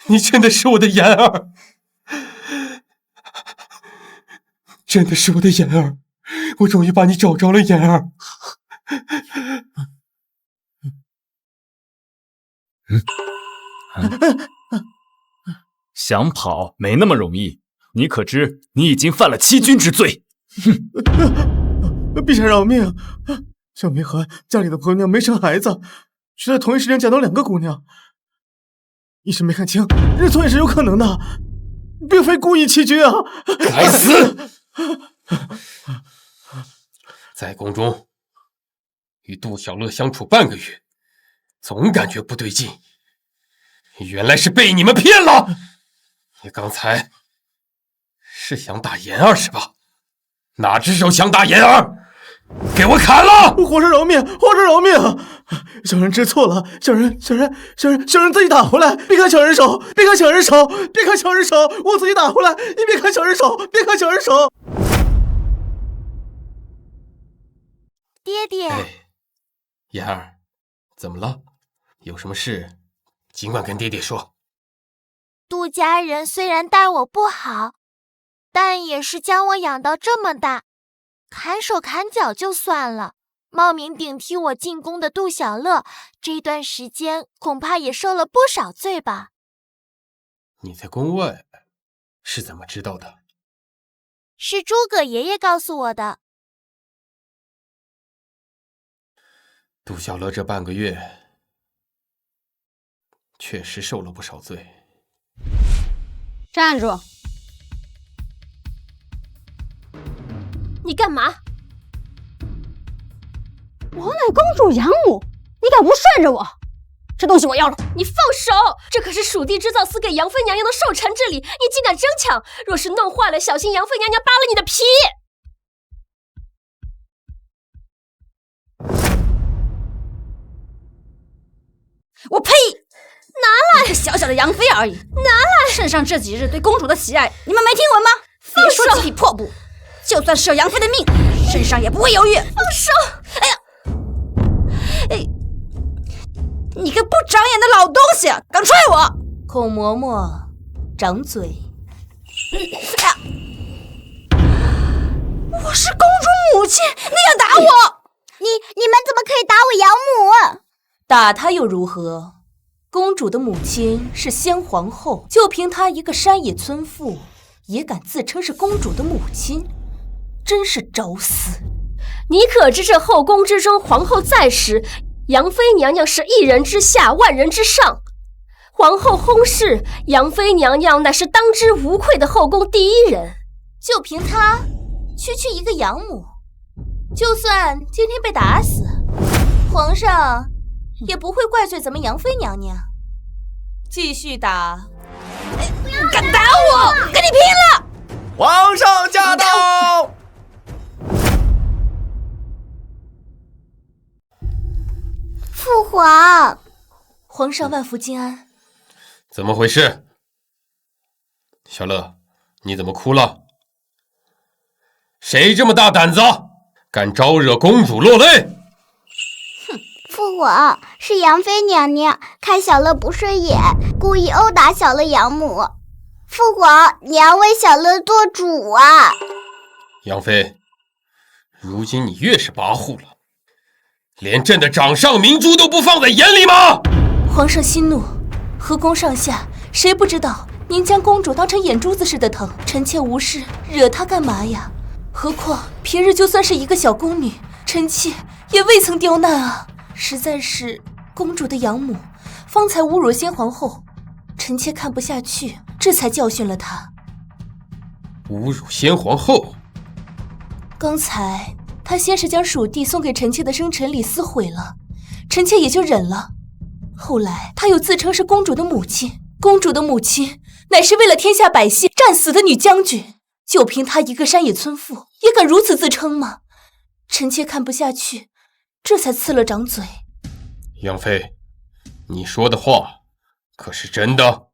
你真的是我的妍儿，真的是我的妍儿，我终于把你找着了，妍儿。想跑没那么容易，你可知你已经犯了欺君之罪？陛下饶命！小明和家里的婆娘没生孩子，却在同一时间捡到2个姑娘，一时没看清，认错也是有可能的，并非故意欺君啊！该死！在宫中与杜小乐相处半个月，总感觉不对劲，原来是被你们骗了。你刚才是想打妍儿是吧？哪只手想打妍儿？给我砍了！皇上饶命！皇上饶命！小人知错了，小人自己打回来！别看小人手！别看小人手！别看小人手！我自己打回来！你别看小人手！别看小人手！爹爹，妍儿，怎么了？有什么事，尽管跟爹爹说。杜家人虽然待我不好，但也是将我养到这么大。砍手砍脚就算了，冒名顶替我进宫的杜小乐，这段时间恐怕也受了不少罪吧。你在宫外是怎么知道的？是诸葛爷爷告诉我的。杜小乐这半个月确实受了不少罪。站住！你干嘛？我乃公主养母，你敢不顺着我？这东西我要了！你放手！这可是蜀地织造司给杨妃娘娘的寿辰之礼，你竟敢争抢！若是弄坏了，小心杨妃娘娘扒了你的皮！我呸！拿来！一个小小的杨妃而已，拿来！圣上这几日对公主的喜爱，你们没听闻吗？别说几匹破布，就算是有杨妃的命，圣上也不会犹豫。放手！哎呀！哎，你个不长眼的老东西，敢踹我！孔嬷嬷，掌嘴！哎呀！我是公主母亲，你敢打我？你们怎么可以打我养母？打她又如何？公主的母亲是先皇后，就凭她一个山野村妇，也敢自称是公主的母亲，真是找死！你可知这后宫之中，皇后在时，杨妃娘娘是一人之下，万人之上。皇后薨逝，杨妃娘娘乃是当之无愧的后宫第一人。就凭她，区区一个养母，就算今天被打死，皇上也不会怪罪咱们杨妃娘娘。继续打！敢打我，跟你拼了！皇上驾到！父皇，皇上万福金安。怎么回事？小乐，你怎么哭了？谁这么大胆子，敢招惹公主落泪？父皇，是杨妃娘娘看小乐不顺眼，故意殴打小乐养母。父皇，你要为小乐做主啊！杨妃，如今你越是跋扈了，连朕的掌上明珠都不放在眼里吗？皇上息怒，和宫上下谁不知道您将公主当成眼珠子似的疼，臣妾无事，惹她干嘛呀？何况平日就算是一个小宫女，臣妾也未曾刁难啊！实在是公主的养母方才侮辱先皇后，臣妾看不下去，这才教训了她。侮辱先皇后？刚才她先是将蜀地送给臣妾的生辰礼撕毁了，臣妾也就忍了。后来她又自称是公主的母亲，公主的母亲乃是为了天下百姓战死的女将军，就凭她一个山野村妇也敢如此自称吗？臣妾看不下去，这才呲了张嘴。杨妃，你说的话可是真的？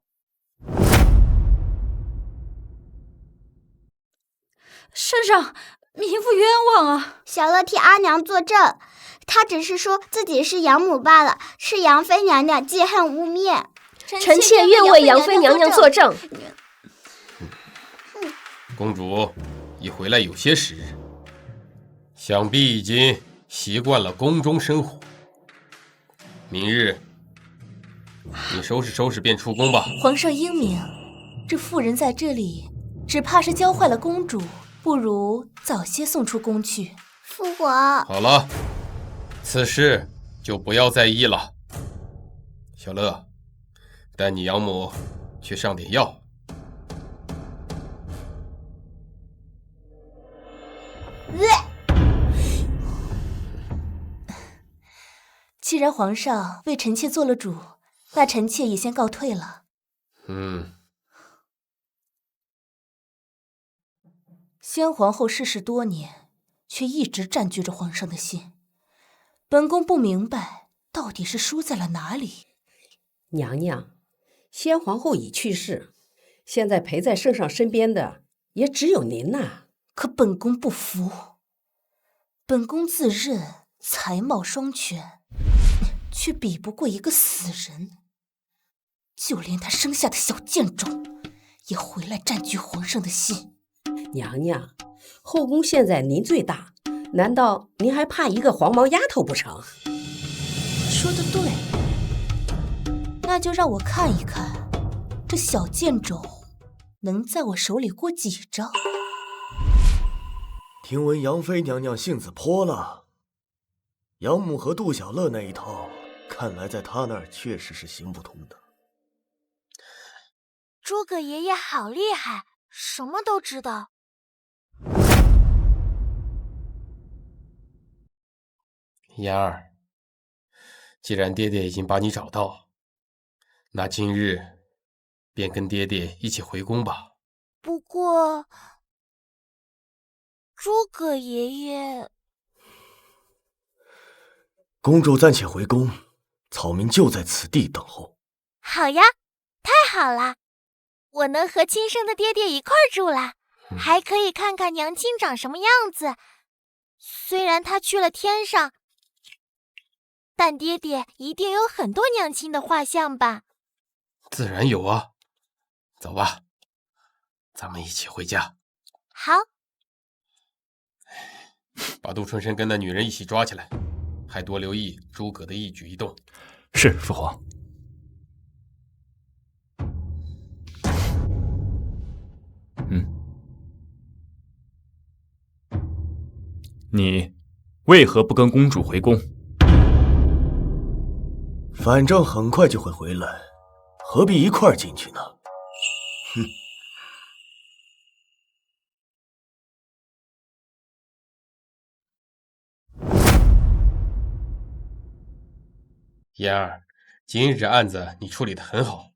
圣上，民妇冤枉啊！小乐替阿娘作证，她只是说自己是养母罢了，是杨妃娘娘记恨污蔑。臣妾愿为杨妃娘娘作证。公主已回来有些时日，想必已经习惯了宫中生活。明日你收拾收拾便出宫吧。皇上英明，这妇人在这里只怕是教坏了公主，不如早些送出宫去。父皇，好了，此事就不要在意了。小乐，带你养母去上点药。既然皇上为臣妾做了主，那臣妾也先告退了。先皇后逝世多年，却一直占据着皇上的心。本宫不明白，到底是输在了哪里？娘娘，先皇后已去世，现在陪在圣上身边的也只有您呐。可本宫不服，本宫自认才貌双全，却比不过一个死人。就连他生下的小贱种，也回来占据皇上的心。娘娘，后宫现在您最大，难道您还怕一个黄毛丫头不成？说得对，那就让我看一看，这小贱种能在我手里过几招。听闻杨妃娘娘性子泼辣，养母和杜小乐那一套，看来在她那儿确实是行不通的。诸葛爷爷好厉害，什么都知道。妍儿，既然爹爹已经把你找到，那今日便跟爹爹一起回宫吧。不过，诸葛爷爷，公主暂且回宫，草民就在此地等候。好呀，太好了，我能和亲生的爹爹一块住了，还可以看看娘亲长什么样子。虽然她去了天上，但爹爹一定有很多娘亲的画像吧？自然有啊。走吧，咱们一起回家。好。把杜春生跟那女人一起抓起来，还多留意诸葛的一举一动。是，父皇。你为何不跟公主回宫？反正很快就会回来，何必一块儿进去呢？哼！妍儿，今日案子你处理得很好，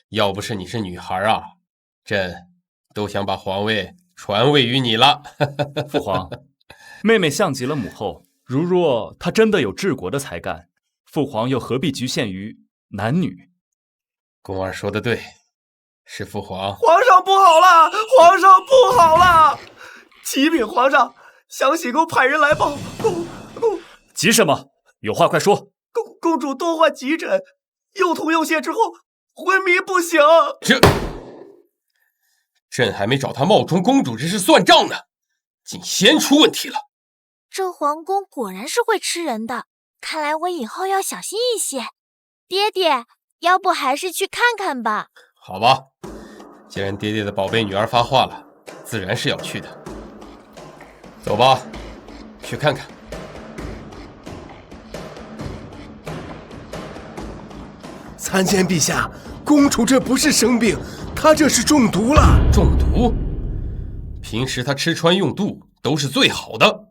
要不是你是女孩啊，朕都想把皇位传位于你了。父皇，妹妹像极了母后，如若她真的有治国的才干，父皇又何必局限于男女？宫儿说的对，是父皇。皇上不好了，皇上不好了！启禀皇上，祥喜宫派人来报，急什么？有话快说。公主多患急诊，又痛又泻之后昏迷不醒。朕还没找他冒充公主之事算账呢，竟先出问题了。这皇宫果然是会吃人的，看来我以后要小心一些。爹爹，要不还是去看看吧。好吧，既然爹爹的宝贝女儿发话了，自然是要去的。走吧，去看看。参见陛下，公主这不是生病，她这是中毒了。中毒？平时她吃穿用度都是最好的，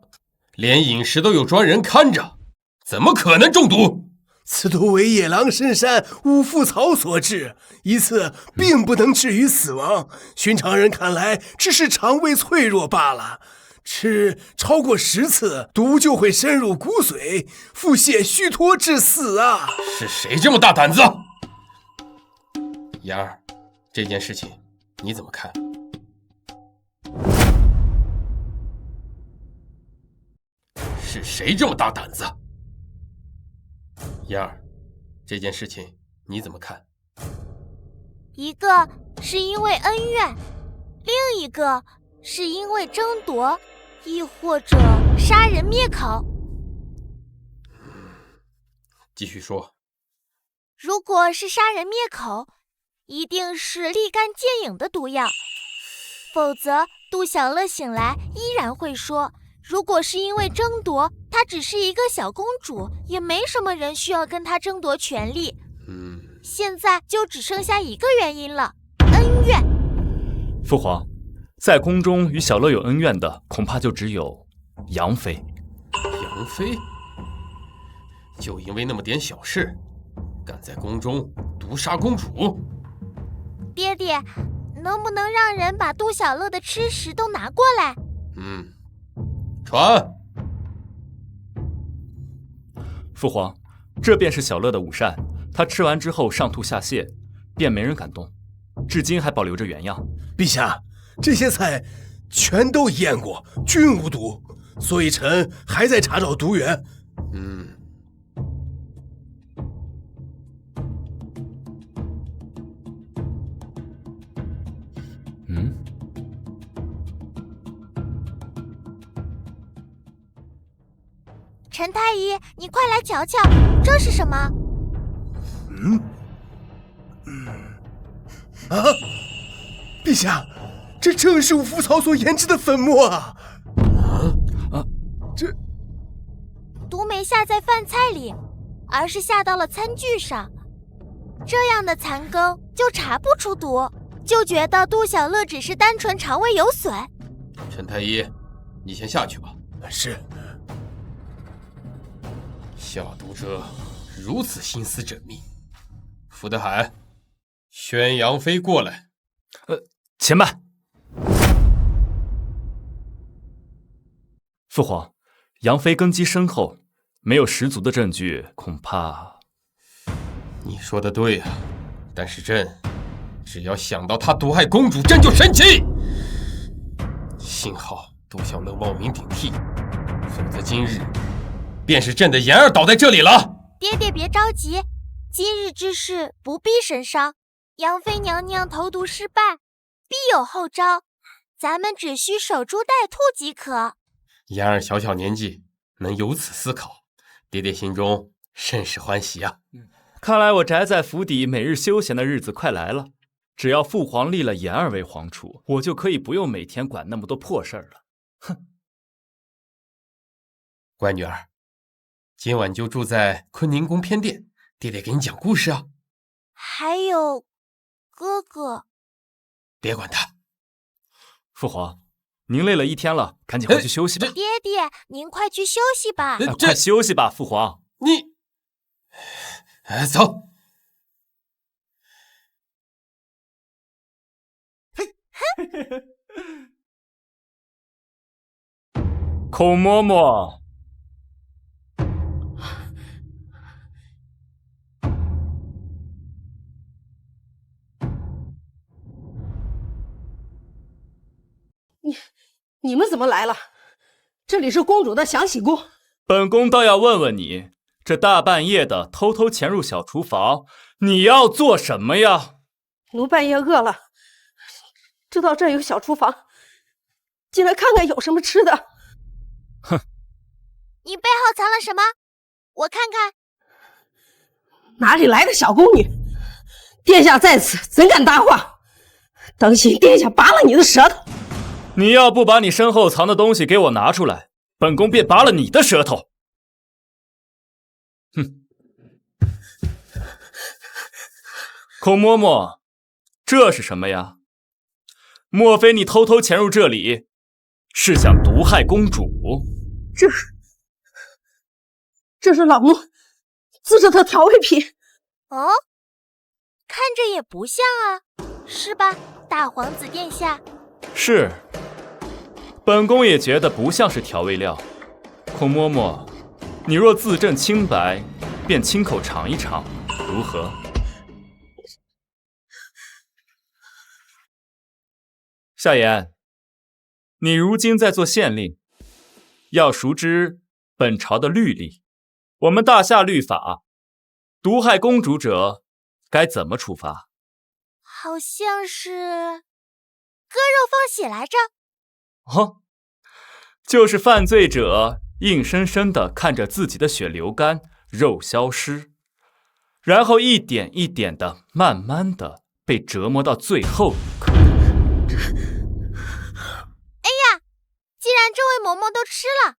连饮食都有专人看着，怎么可能中毒？此毒为野狼深山五副草所致，一次并不能致于死亡。寻常人看来只是肠胃脆弱罢了，吃超过10次，毒就会深入骨髓，腹泻虚脱致死啊！是谁这么大胆子？妍儿，这件事情你怎么看？是谁这么大胆子？妍儿，这件事情你怎么看？一个是因为恩怨，另一个是因为争夺，亦或者杀人灭口。继续说。如果是杀人灭口，一定是立竿见影的毒药，否则杜小乐醒来依然会说，如果是因为争夺，她只是一个小公主，也没什么人需要跟她争夺权利。现在就只剩下一个原因了，恩怨。父皇，在宫中与小乐有恩怨的，恐怕就只有杨妃。杨妃？就因为那么点小事，敢在宫中毒杀公主？爹爹，能不能让人把杜小乐的吃食都拿过来？传。父皇，这便是小乐的午膳，他吃完之后上吐下泻，便没人敢动，至今还保留着原样。陛下，这些菜全都验过，均无毒，所以臣还在查找毒源。陈太医，你快来瞧瞧，这是什么？陛下，这正是五福草所研制的粉末啊！这毒没下在饭菜里，而是下到了餐具上，这样的残羹就查不出毒，就觉得杜小乐只是单纯肠胃有损。陈太医，你先下去吧。是。下毒者如此心思缜密。福德海，宣杨妃过来。前慢。父皇，杨妃根基深厚，没有十足的证据，恐怕……你说的对啊，但是朕只要想到她毒害公主，朕就生气。幸好杜小乐冒名顶替，否则今日便是朕的妍儿倒在这里了。爹爹别着急，今日之事不必神伤。杨妃娘娘投毒失败，必有后招，咱们只需守株待兔即可。妍儿小小年纪能有此思考，爹爹心中甚是欢喜啊。看来我宅在府邸每日休闲的日子快来了。只要父皇立了妍儿为皇储，我就可以不用每天管那么多破事儿了。哼！乖女儿，今晚就住在坤宁宫偏殿，爹爹给你讲故事啊。还有哥哥，别管他。父皇，您累了一天了，赶紧回去休息吧。爹爹，您快去休息吧。快休息吧，父皇。你，走。孔嬷嬷，你们怎么来了？这里是公主的祥喜宫。本宫倒要问问你，这大半夜的偷偷潜入小厨房，你要做什么呀？奴半夜饿了，知道这儿有小厨房，进来看看有什么吃的。哼！你背后藏了什么？我看看。哪里来的小宫女？殿下在此，怎敢搭话？当心殿下拔了你的舌头！你要不把你身后藏的东西给我拿出来，本宫便拔了你的舌头。哼！孔嬷嬷，这是什么呀？莫非你偷偷潜入这里，是想毒害公主？这是老奴自制的调味品。哦，看着也不像啊，是吧，大皇子殿下？是，本宫也觉得不像是调味料。孔嬷嬷，你若自证清白，便亲口尝一尝，如何？夏言，你如今在做县令，要熟知本朝的律例。我们大夏律法，毒害公主者该怎么处罚？好像是割肉放血来着。哦，就是犯罪者硬生生地看着自己的血流干，肉消失，然后一点一点的、慢慢的被折磨到最后一刻。哎呀，既然这位嬷嬷都吃了，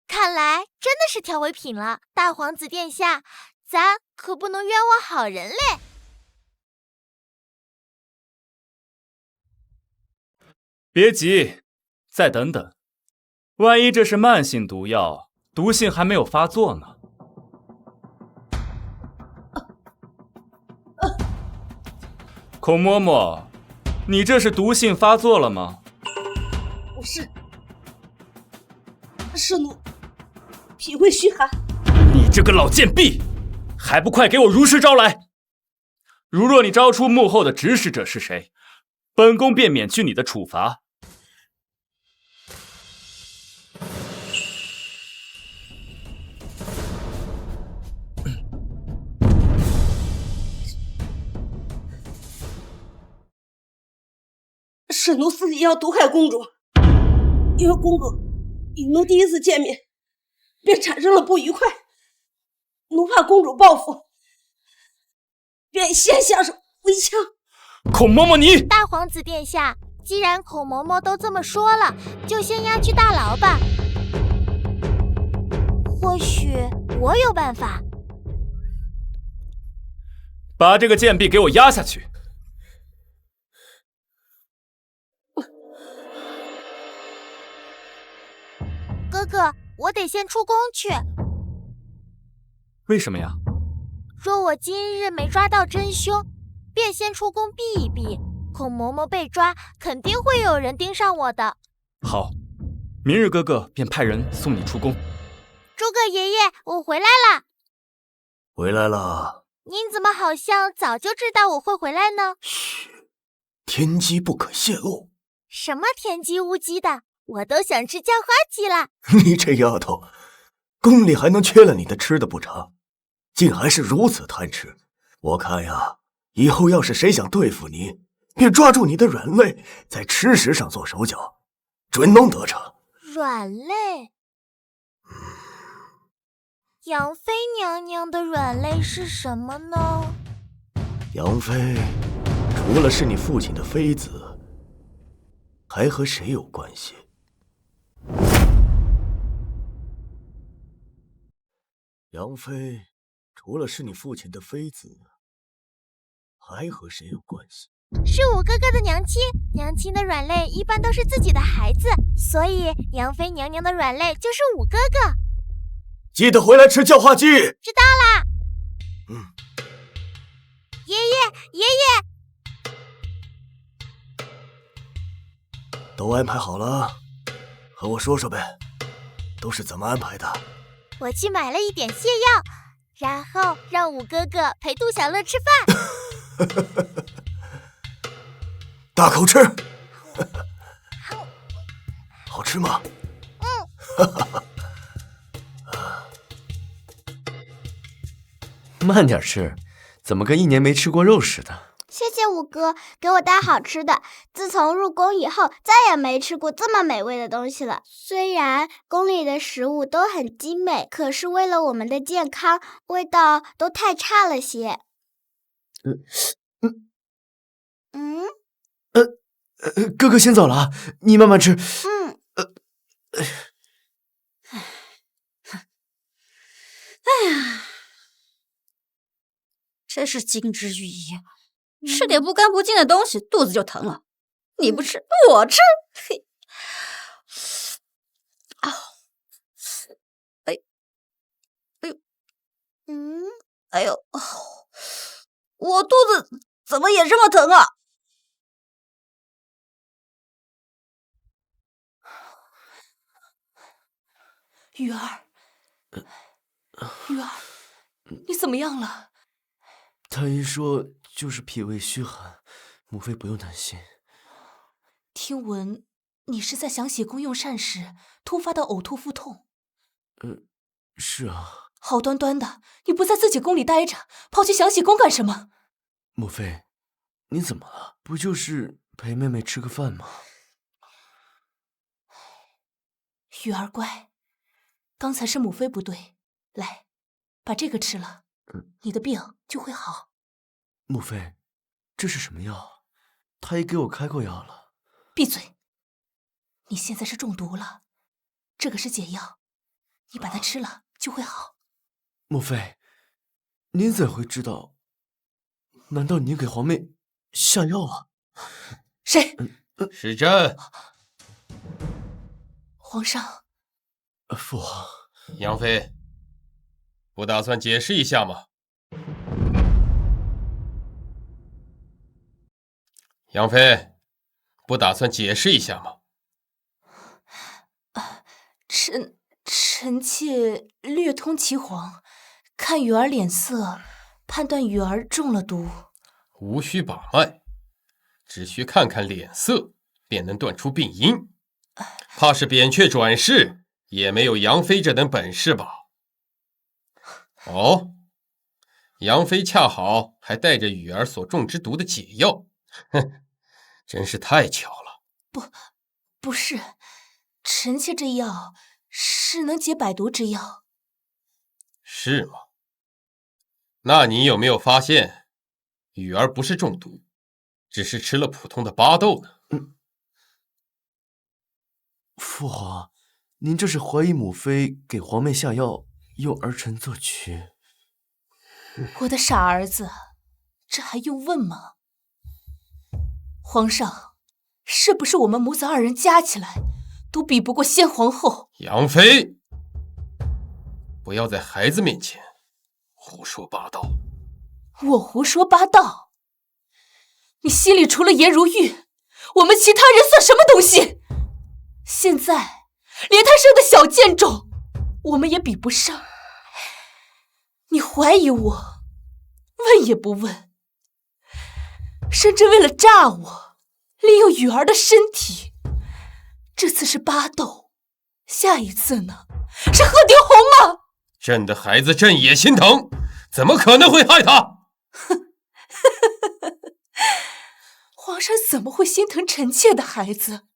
看来真的是调味品了。大皇子殿下，咱可不能冤枉好人嘞。别急，再等等，万一这是慢性毒药，毒性还没有发作呢。孔嬷嬷，你这是毒性发作了吗？不是，是奴脾胃虚寒。你这个老贱婢，还不快给我如实招来！如若你招出幕后的指使者是谁，本宫便免去你的处罚。是奴私底要毒害公主，因为公主与奴第一次见面，便产生了不愉快，奴怕公主报复，便先下手为强。孔嬷嬷，你大皇子殿下，既然孔嬷嬷都这么说了，就先押去大牢吧。或许我有办法。把这个贱婢给我押下去。哥哥，我得先出宫去。为什么呀？若我今日没抓到真凶，便先出宫避一避。孔嬷嬷被抓，肯定会有人盯上我的。好，明日哥哥便派人送你出宫。诸葛爷爷，我回来了。回来了。您怎么好像早就知道我会回来呢？嘘，天机不可泄露。什么天机无机的，我都想吃叫花鸡了。你这丫头，宫里还能缺了你的吃的不成？竟还是如此贪吃。我看呀，以后要是谁想对付你，便抓住你的软肋，在吃食上做手脚，准能得逞。软肋？杨妃娘娘的软肋是什么呢？杨妃除了是你父亲的妃子，还和谁有关系？杨妃除了是你父亲的妃子，还和谁有关系？是五哥哥的娘亲，娘亲的软肋一般都是自己的孩子，所以杨妃娘娘的软肋就是五哥哥。记得回来吃叫花鸡。知道啦。爷爷，都安排好了，和我说说呗，都是怎么安排的？我去买了一点泻药，然后让五哥哥陪杜小乐吃饭。大口吃。好吃吗？慢点吃，怎么跟1年没吃过肉似的？谢谢五哥给我带好吃的。自从入宫以后，再也没吃过这么美味的东西了。虽然宫里的食物都很精美，可是为了我们的健康，味道都太差了些。哥哥先走了啊，你慢慢吃。哎呀，真是金枝玉叶，吃点不干不净的东西，肚子就疼了。你不吃，我吃。嘿，哎呦，我肚子怎么也这么疼啊？雨儿，雨儿，你怎么样了？太医说就是脾胃虚寒，母妃不用担心。听闻你是在详写宫用膳时突发的呕吐腹痛。是啊。好端端的，你不在自己宫里待着，跑去详写宫干什么？母妃，你怎么了？不就是陪妹妹吃个饭吗？雨儿乖，刚才是母妃不对，来，把这个吃了，你的病就会好。母妃，这是什么药？太医给我开过药了。闭嘴！你现在是中毒了，这个是解药，你把它吃了就会好。母妃，您怎会知道？难道您给皇妹下药啊？谁？是朕。皇上。父皇。杨妃，不打算解释一下吗？杨妃，不打算解释一下吗？臣妾略通其黄，看雨儿脸色，判断雨儿中了毒。无需把脉，只需看看脸色，便能断出病因。怕是扁鹊转世也没有杨妃这等本事吧？哦，杨妃恰好还带着雨儿所中之毒的解药，哼，真是太巧了。不是，臣妾这药是能解百毒之药。是吗？那你有没有发现，雨儿不是中毒，只是吃了普通的巴豆呢？父皇，您这是怀疑母妃给皇妹下药，用儿臣作曲？我的傻儿子，这还用问吗？皇上，是不是我们母子二人加起来都比不过先皇后？杨妃，不要在孩子面前胡说八道。我胡说八道？你心里除了颜如玉，我们其他人算什么东西？现在连他生的小贱种，我们也比不上。你怀疑我，问也不问，甚至为了诈我，利用雨儿的身体。这次是巴豆，下一次呢？是鹤顶红吗？朕的孩子，朕也心疼，怎么可能会害他？皇上怎么会心疼臣妾的孩子？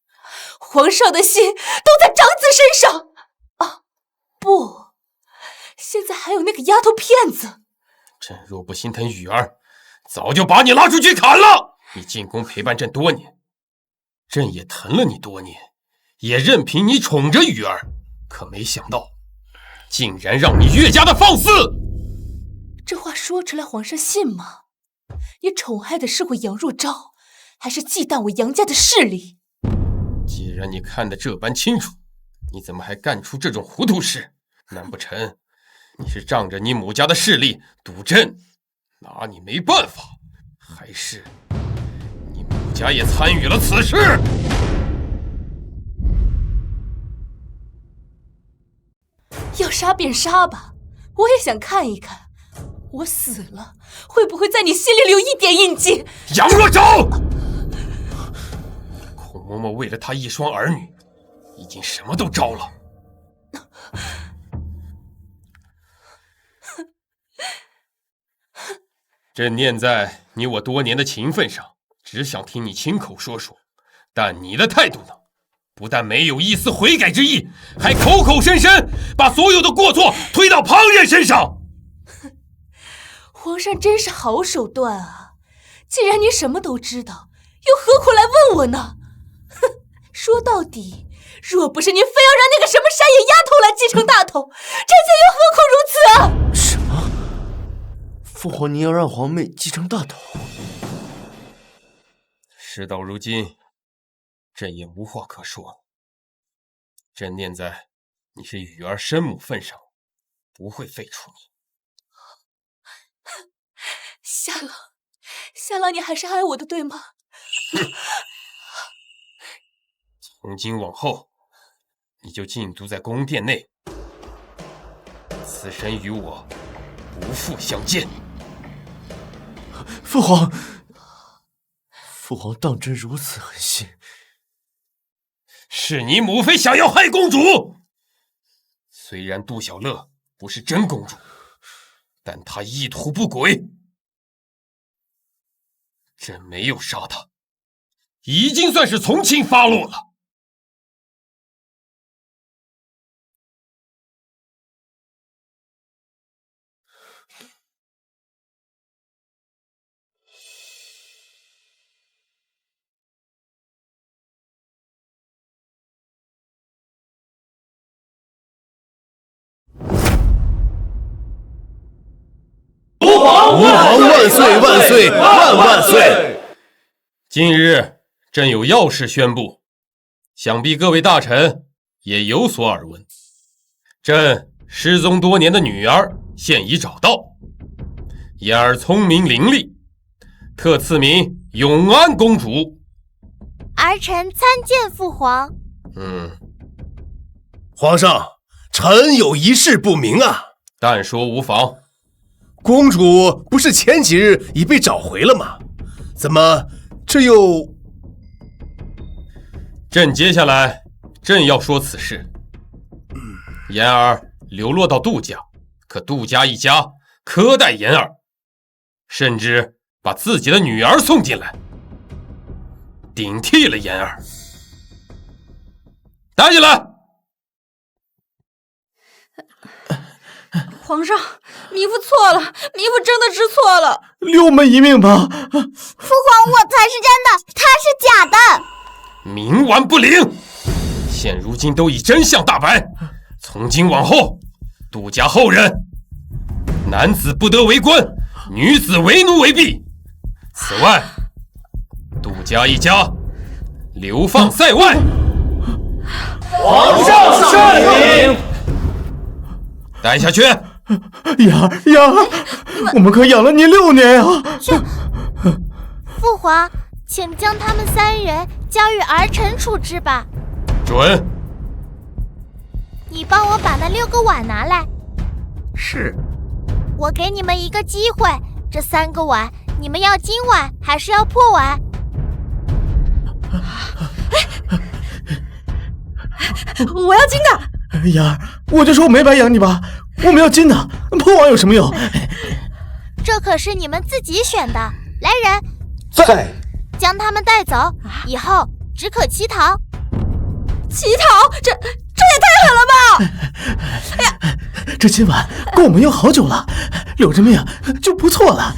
皇上的心都在长子身上啊！不，现在还有那个丫头片子。朕若不心疼雨儿，早就把你拉出去砍了。你进宫陪伴朕多年，朕也疼了你多年，也任凭你宠着雨儿，可没想到，竟然让你越加的放肆。这话说出来，皇上信吗？你宠爱的是我杨若昭，还是忌惮我杨家的势力？既然你看得这般清楚，你怎么还干出这种糊涂事？难不成你是仗着你母家的势力赌朕拿你没办法，还是你母家也参与了此事？要杀便杀吧，我也想看一看，我死了会不会在你心里留一点印记？杨若昭，孔嬷嬷为了她一双儿女，已经什么都招了。朕念在你我多年的情分上，只想听你亲口说说。但你的态度呢？不但没有一丝悔改之意，还口口声声把所有的过错推到旁人身上。皇上真是好手段啊！既然你什么都知道，又何苦来问我呢？哼，说到底，若不是您非要让那个什么山野丫头来继承大统，朕家又何苦如此啊？什么？父皇，您要让皇妹继承大统？事到如今，朕也无话可说了。朕念在你是女儿生母份上，不会废除你。夏郎，你还是爱我的，对吗？从今往后，你就禁足在宫殿内，此生与我不复相见。父皇，父皇当真如此狠心？是你母妃想要害公主。虽然杜小乐不是真公主，但她意图不轨。朕没有杀她，已经算是从轻发落了。吾皇万岁万岁万万岁！今日朕有要事宣布，想必各位大臣也有所耳闻。朕失踪多年的女儿现已找到，言儿聪明伶俐，特赐名永安公主。儿臣参见父皇。皇上，臣有一事不明啊。但说无妨。公主不是前几日已被找回了吗？怎么这又……朕接下来正要说此事。言儿流落到杜家，可杜家一家苛待言儿，甚至把自己的女儿送进来，顶替了言儿。带进来！皇上，糜夫错了，糜夫真的知错了，留我们一命吧！父皇，我才是真的，他是假的。冥顽不灵！现如今都已真相大白，从今往后，杜家后人，男子不得为官，女子为奴为婢。此外，杜家一家流放塞外。皇上圣明。带下去。言儿，我们可养了你6年啊！父皇，请将他们3人交予儿臣处置吧。准。你帮我把那6个碗拿来。是。我给你们一个机会，这3个碗，你们要金碗还是要破碗？我要金的。言儿，我就说我没白养你吧，我们要金的，破碗有什么用？这可是你们自己选的。来人，在，将他们带走，以后只可乞讨。乞讨？这也太狠了吧！哎呀，这金碗够我们用好久了，留着命就不错了。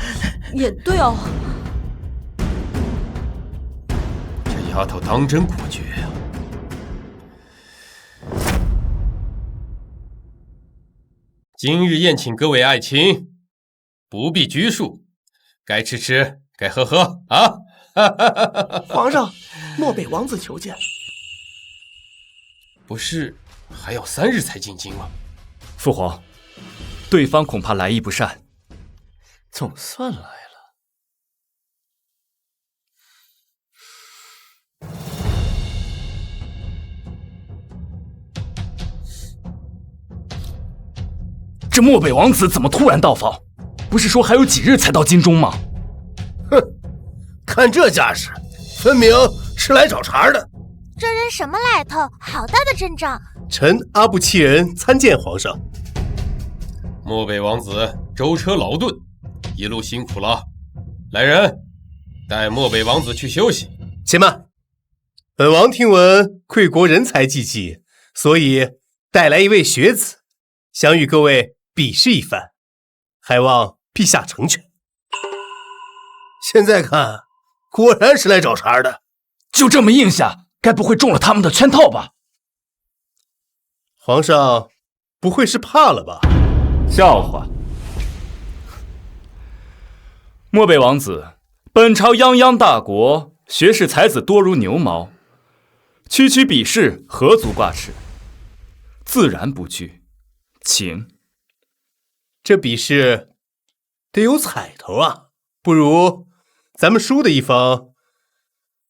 也对哦。这丫头当真果决呀！今日宴请各位爱卿，不必拘束，该吃吃，该喝喝啊！皇上，漠北王子求见。不是还要3日才进京吗？父皇，对方恐怕来意不善。总算来了。这漠北王子怎么突然到访？不是说还有几日才到京中吗？哼，看这架势，分明是来找茬的。这人什么来头？好大的阵仗！臣阿不弃人参见皇上。漠北王子舟车劳顿，一路辛苦了。来人，带漠北王子去休息。且慢，本王听闻贵国人才济济，所以带来一位学子，想与各位比试一番，还望陛下成全。现在看，果然是来找茬的。就这么应下，该不会中了他们的圈套吧？皇上不会是怕了吧？笑话！漠北王子，本朝泱泱大国，学士才子多如牛毛，区区比试何足挂齿？自然不惧，请。这比试得有彩头啊！不如咱们输的一方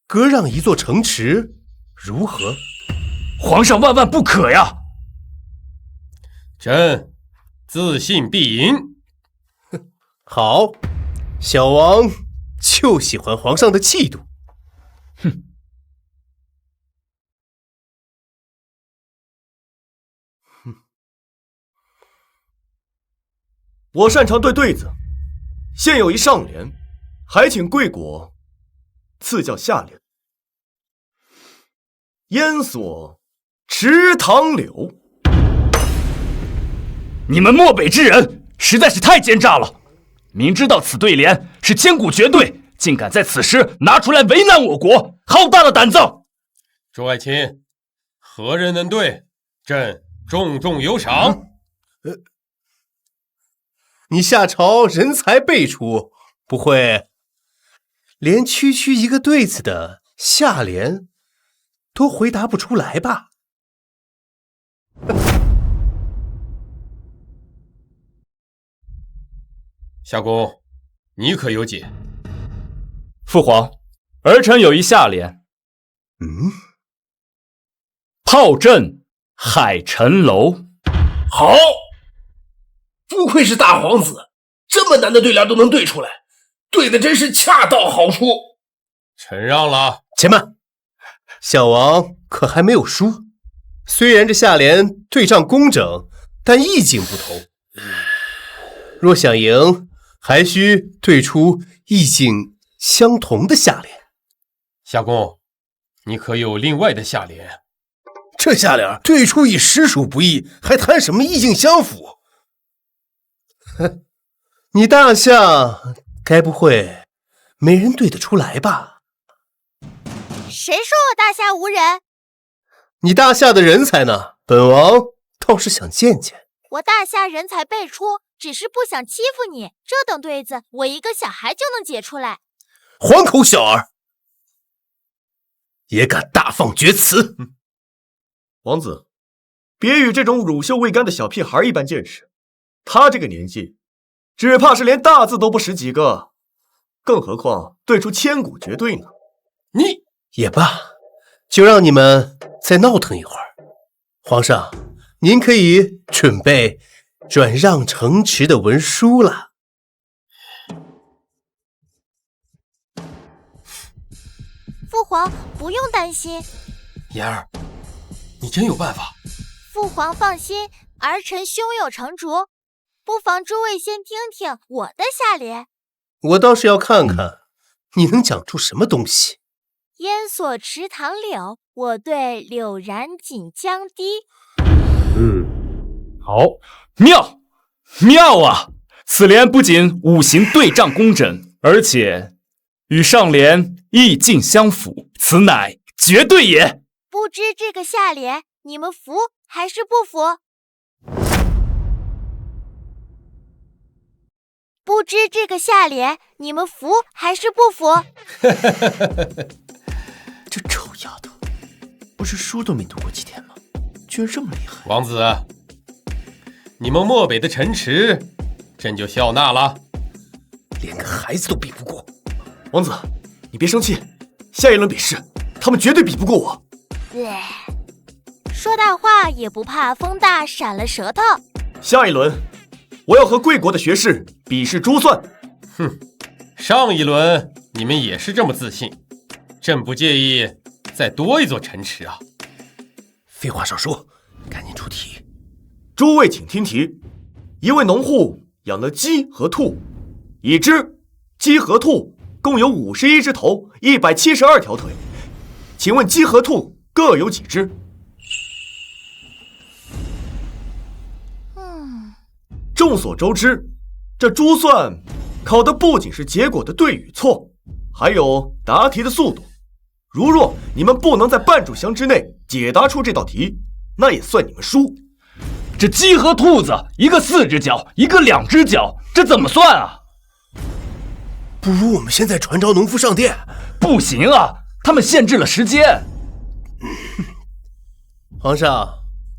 割让一座城池，如何？皇上万万不可呀！朕自信必赢。好，小王就喜欢皇上的气度。哼。我擅长对对子，现有一上联，还请贵国赐教下联。烟锁池塘柳。你们漠北之人实在是太奸诈了！明知道此对联是千古绝对，竟敢在此时拿出来为难我国，好大的胆子！诸爱卿，何人能对？朕重重有赏。你下朝人才辈出，不会连区区一个对子的下联都回答不出来吧？夏公，你可有解？父皇，儿臣有一下联。炮阵海城楼。好，不愧是大皇子，这么难的对联都能对出来，对的真是恰到好处。臣让了。且慢，小王可还没有输。虽然这下联对仗工整，但意境不同。若想赢，还需对出意境相同的下联。夏公，你可有另外的下联？这下联对出已实属不易，还谈什么意境相符？哼，你大夏该不会没人对得出来吧？谁说我大夏无人？你大夏的人才呢？本王倒是想见见。我大夏人才辈出，只是不想欺负你。这等对子，我一个小孩就能解出来。黄口小儿，也敢大放厥词！王子，别与这种乳臭未干的小屁孩一般见识。他这个年纪，只怕是连大字都不识几个，更何况对出千古绝对呢？你也罢，就让你们再闹腾一会儿。皇上，您可以准备转让城池的文书了。父皇不用担心，言儿，你真有办法。父皇放心，儿臣胸有成竹。不妨诸位先听听我的下联。我倒是要看看你能讲出什么东西。烟锁池塘柳，我对柳然锦江堤。好，妙妙啊！此联不仅五行对仗工整，而且与上联意境相符，此乃绝对也。不知这个下联你们服还是不服？不知这个下联你们服还是不服？这臭丫头，不是书都没读过几天吗？居然这么厉害！王子，你们漠北的城池，朕就笑纳了。连个孩子都比不过。王子，你别生气，下一轮比试，他们绝对比不过我。说大话也不怕风大闪了舌头。下一轮，我要和贵国的学士比试珠算。哼，上一轮你们也是这么自信，朕不介意再多一座城池啊！废话少说，赶紧出题。诸位请听题：一位农户养了鸡和兔，已知鸡和兔共有51只头，172条腿。请问鸡和兔各有几只？众所周知，这珠算考的不仅是结果的对与错，还有答题的速度。如若你们不能在半炷香之内解答出这道题，那也算你们输。这鸡和兔子，一个4只脚，一个2只脚，这怎么算啊？不如我们现在传召农夫上殿。不行啊，他们限制了时间。皇上，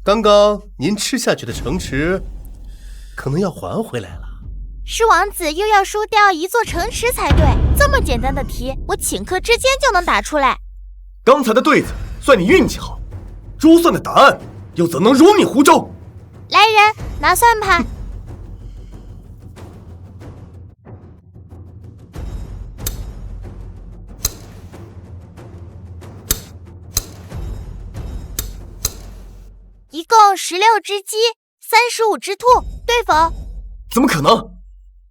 刚刚您吃下去的城池可能要还回来了。狮王子又要输掉一座城池才对，这么简单的题，我顷刻之间就能答出来。刚才的对子算你运气好，珠算的答案又怎能如你胡诌？来人，拿算盘。一共16只鸡，35只兔，对否？怎么可能？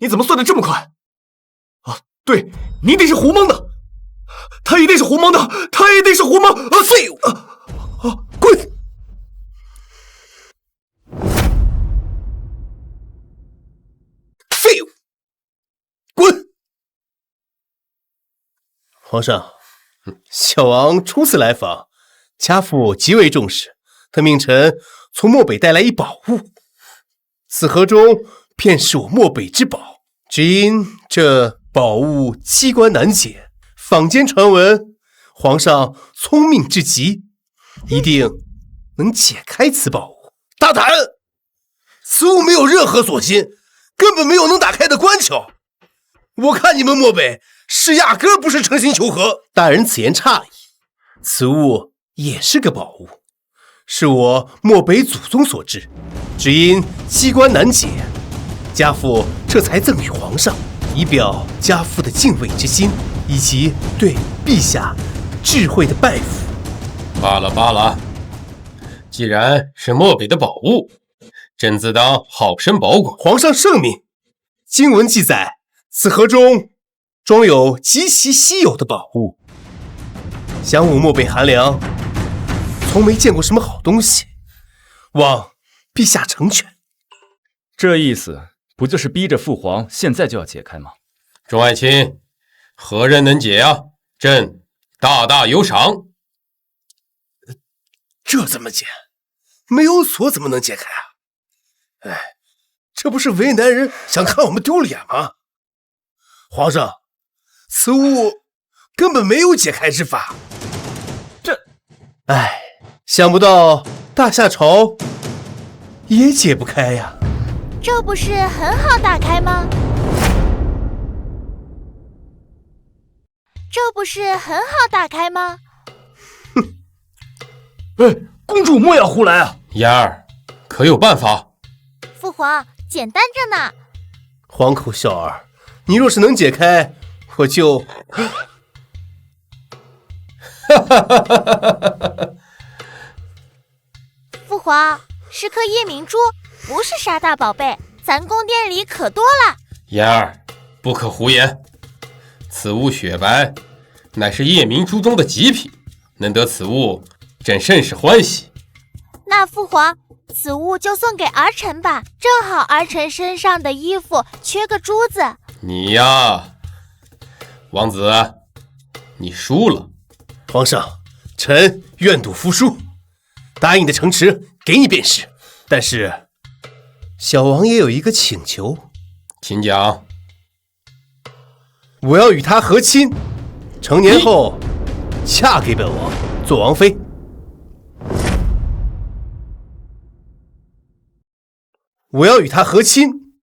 你怎么算得这么快？啊，对，你一定是胡蒙的，他一定是胡蒙的，他一定是胡蒙！啊，废物！滚！废物！滚！皇上，小王初次来访，家父极为重视，他命臣从漠北带来一宝物，此盒中便是我漠北之宝。只因这宝物机关难解，坊间传闻皇上聪明至极，一定能解开此宝物。大胆！此物没有任何锁心，根本没有能打开的关窍。我看你们漠北是压根不是诚心求和。大人此言差了意，此物也是个宝物，是我漠北祖宗所制，只因机关难解，家父这才赠与皇上，以表家父的敬畏之心，以及对陛下智慧的拜服。罢了罢了，既然是漠北的宝物，朕自当好生保管。皇上圣明，经文记载，此盒中装有极其稀有的宝物。想我漠北寒凉，从没见过什么好东西，望陛下成全。这意思不就是逼着父皇现在就要解开吗？众爱卿，何人能解啊？朕大大有赏。这怎么解？没有锁怎么能解开啊？哎，这不是为难人想看我们丢脸吗？皇上，此物根本没有解开之法。哎，想不到大夏朝也解不开呀。这不是很好打开吗？这不是很好打开吗？哎，公主莫要胡来啊！妍儿，可有办法？父皇，简单着呢。皇口笑儿，你若是能解开，我就……父皇，是颗夜明珠，不是啥大宝贝，咱宫殿里可多了。妍儿，不可胡言，此物雪白，乃是夜明珠中的极品，能得此物，朕甚是欢喜。那父皇，此物就送给儿臣吧，正好儿臣身上的衣服缺个珠子。你呀，王子，你输了。皇上，臣愿赌服输，答应的城池给你便是。但是，小王也有一个请求，请讲。我要与他和亲，成年后嫁给本王做王妃。我要与他和亲。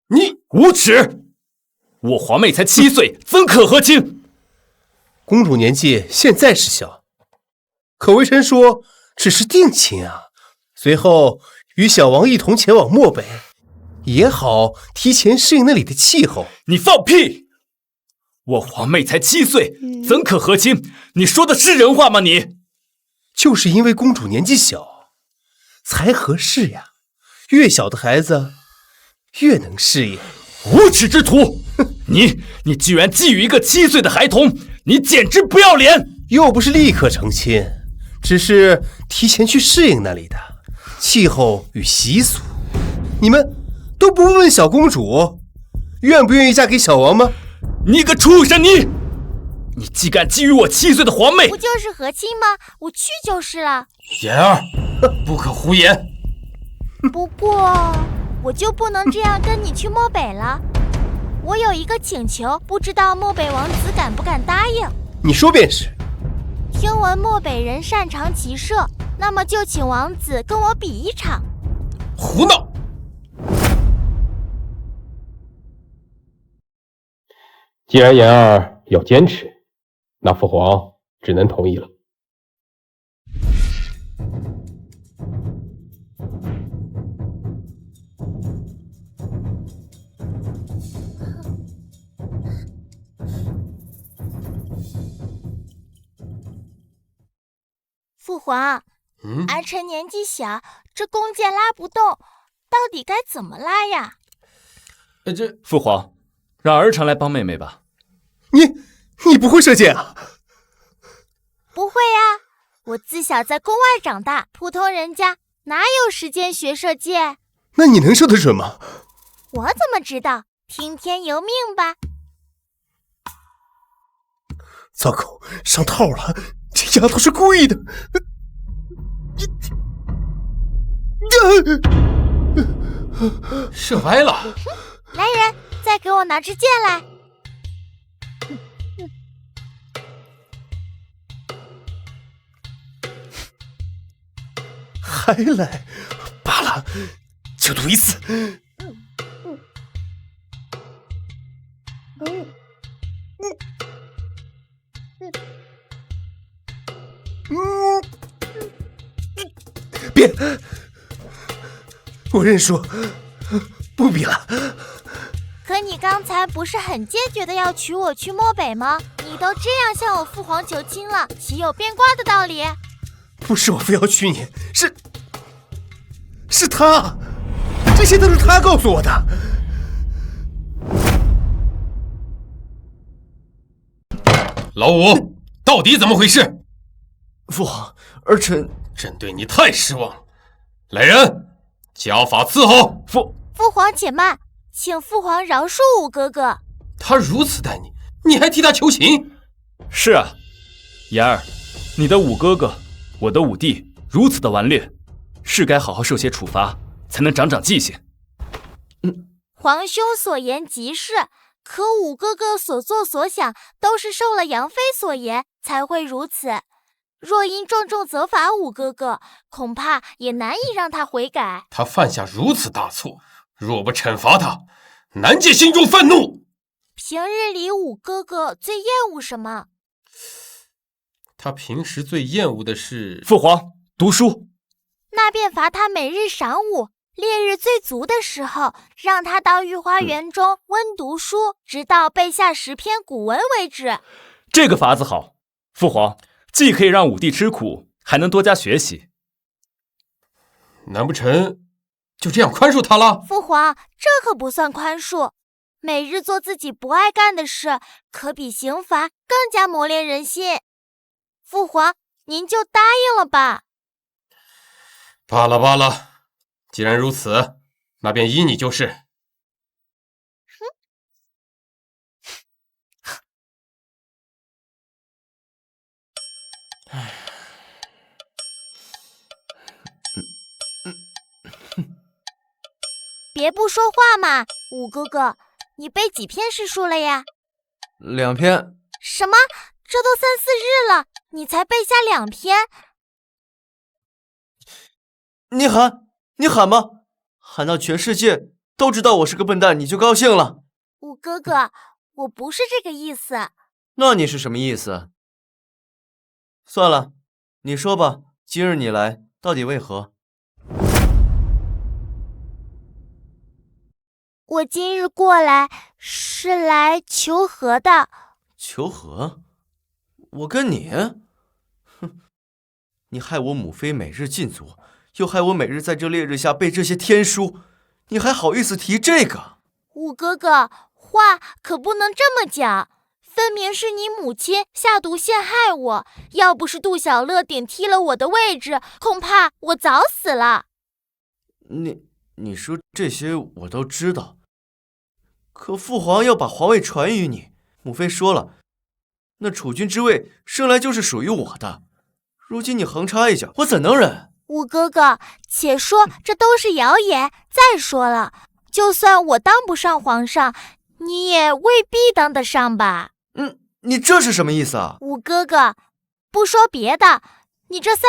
你无耻！我皇妹才7岁，怎可和亲？公主年纪现在是小，可微臣说只是定亲啊。随后与小王一同前往漠北，也好提前适应那里的气候。你放屁！我皇妹才7岁，怎可和亲？你说的是人话吗你？就是因为公主年纪小，才合适呀。越小的孩子越能适应。无耻之徒！你居然觊觎一个7岁的孩童，你简直不要脸！又不是立刻成亲，只是提前去适应那里的气候与习俗。你们都不问小公主愿不愿意嫁给小王吗？你个畜生！你竟敢觊觎我7岁的皇妹！不就是和亲吗？我去就是了。言儿，不可胡言。不过我就不能这样跟你去漠北了。我有一个请求，不知道漠北王子敢不敢答应？你说便是。听闻漠北人擅长骑射，那么就请王子跟我比一场。胡闹！既然言儿要坚持，那父皇只能同意了。父皇，儿臣年纪小，这弓箭拉不动，到底该怎么拉呀？父皇，让儿臣来帮妹妹吧。你不会射箭啊？不会呀，我自小在宫外长大，普通人家哪有时间学射箭？那你能射得准吗？我怎么知道？听天由命吧。糟糕，上套了！这丫头是故意的。射歪了。来人，再给我拿支箭来。还来？罢了，就赌一次。别！我认输，不比了。可你刚才不是很坚决的要娶我去漠北吗？你都这样向我父皇求亲了，岂有变卦的道理？不是我非要娶你，是他，这些都是他告诉我的。老五，到底怎么回事？父皇，儿臣朕对你太失望了。来人，家法伺候。父皇且慢，请父皇饶恕五哥哥。他如此待你，你还替他求情？是啊，言儿，你的五哥哥，我的五弟如此的顽劣，是该好好受些处罚，才能长长记性。皇兄所言极是，可五哥哥所作所想都是受了杨妃所言才会如此。若因重重责罚五哥哥，恐怕也难以让他悔改。他犯下如此大错，若不惩罚他，难解心中愤怒。平日里五哥哥最厌恶什么？他平时最厌恶的是父皇读书。那便罚他每日晌午，烈日最足的时候，让他到御花园中温读书，直到背下10篇古文为止。这个法子好，父皇。既可以让五弟吃苦，还能多加学习。难不成就这样宽恕他了？父皇，这可不算宽恕。每日做自己不爱干的事，可比刑罚更加磨练人心。父皇，您就答应了吧。罢了罢了，既然如此，那便依你就是。别不说话嘛，五哥哥，你背几篇诗书了呀？2篇。什么？这都3、4日了，你才背下2篇？你喊吧，喊到全世界都知道我是个笨蛋，你就高兴了。五哥哥，我不是这个意思。那你是什么意思？算了，你说吧，今日你来到底为何？我今日过来是来求和的。求和？我跟你？哼，你害我母妃每日禁足，又害我每日在这烈日下背这些天书，你还好意思提这个？五哥哥，话可不能这么讲，分明是你母亲下毒陷害我，要不是杜小乐顶替了我的位置，恐怕我早死了。你说这些我都知道，可父皇要把皇位传于你，母妃说了，那储君之位生来就是属于我的，如今你横插一脚，我怎能忍？五哥哥，且说这都是谣言。再说了，就算我当不上皇上，你也未必当得上吧？你这是什么意思啊？五哥哥，不说别的，你这3、4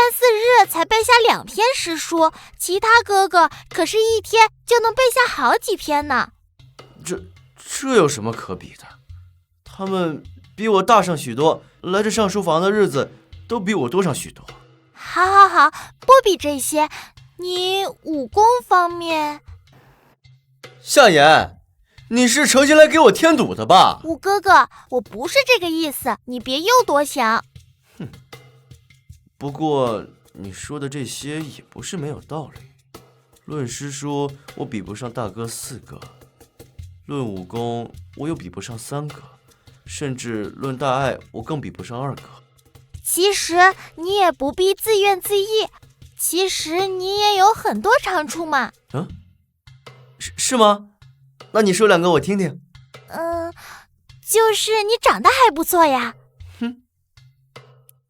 日才背下2篇诗书，其他哥哥可是1天就能背下好几篇呢。这有什么可比的？他们比我大上许多，来这上书房的日子都比我多上许多。好，不比这些，你武功方面……夏言，你是诚心来给我添堵的吧？五哥哥，我不是这个意思，你别又多想。不过你说的这些也不是没有道理。论诗书，我比不上大哥4个；论武功，我又比不上3个；甚至论大爱，我更比不上2个。其实你也不必自怨自艾，其实你也有很多长处嘛。是吗？那你说2个我听听。就是你长得还不错呀。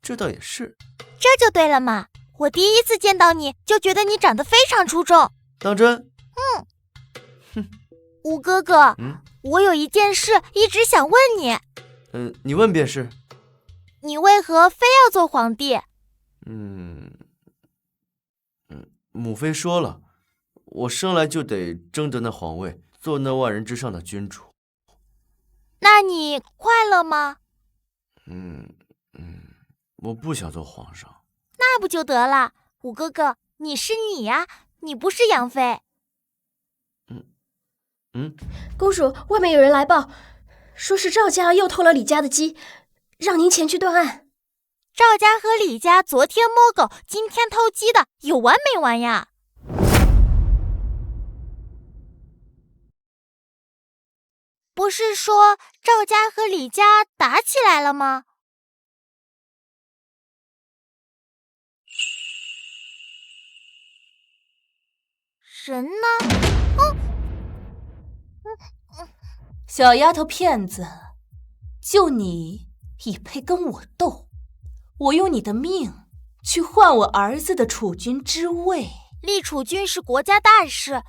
这倒也是。这就对了嘛，我第一次见到你就觉得你长得非常出众。当真？五哥哥，我有一件事一直想问你。你问便是。你为何非要做皇帝？母妃说了，我生来就得争得那皇位，做那万人之上的君主。那你快乐吗？我不想做皇上。那不就得了？五哥哥，你是你呀，你不是杨妃。公主，外面有人来报，说是赵家又偷了李家的鸡，让您前去断案。赵家和李家昨天摸狗，今天偷鸡的，有完没完呀？不是说赵家和李家打起来了吗？人呢？小丫头片子，就你已配跟我斗？我用你的命去换我儿子的储君之位。立储君是国家大事，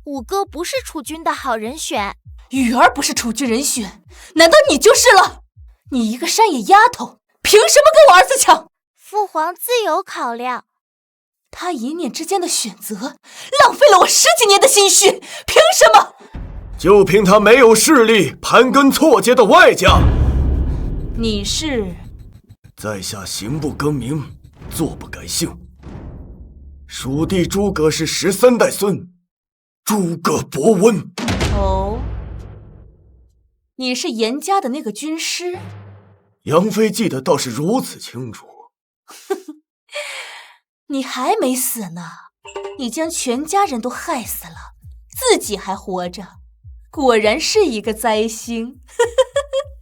五哥不是储君的好人选。雨儿不是储君人选，难道你就是了？你一个山野丫头，凭什么跟我儿子抢？父皇自有考量。他一念之间的选择，浪费了我10几年的心血，凭什么？就凭他没有势力盘根错节的外家。你是？在下行不更名，坐不改姓。蜀地诸葛是13代孙，诸葛博温。哦，你是严家的那个军师？杨妃记得倒是如此清楚。你还没死呢，你将全家人都害死了，自己还活着，果然是一个灾星。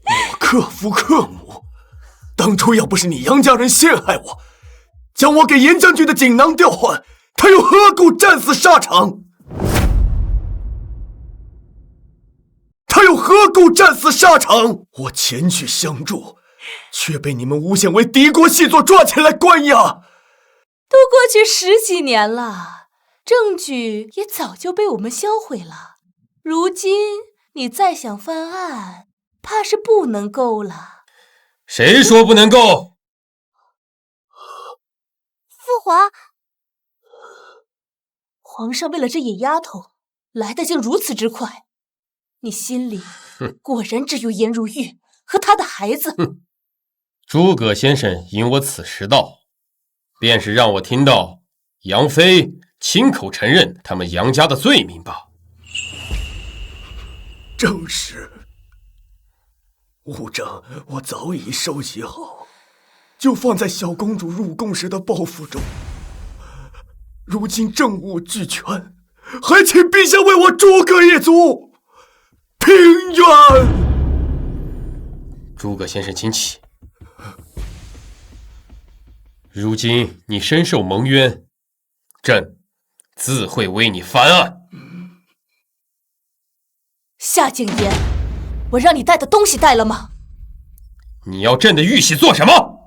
我克父克母，当初要不是你杨家人陷害我，将我给严将军的锦囊调换，他又何故战死沙场？我前去相助，却被你们诬陷为敌国细作，抓起来关押。都过去10几年了，证据也早就被我们销毁了。如今你再想翻案，怕是不能够了。谁说不能够？父皇，皇上为了这野丫头，来的竟如此之快。你心里果然只有颜如玉和他的孩子。诸葛先生引我此时到，便是让我听到杨妃亲口承认他们杨家的罪名吧。正是。物证我早已收集好，就放在小公主入宫时的包袱中。如今政务俱全，还请陛下为我诸葛一族平冤。诸葛先生，请起。如今你身受蒙冤，朕自会为你翻案。夏景言，我让你带的东西带了吗？你要朕的玉玺做什么？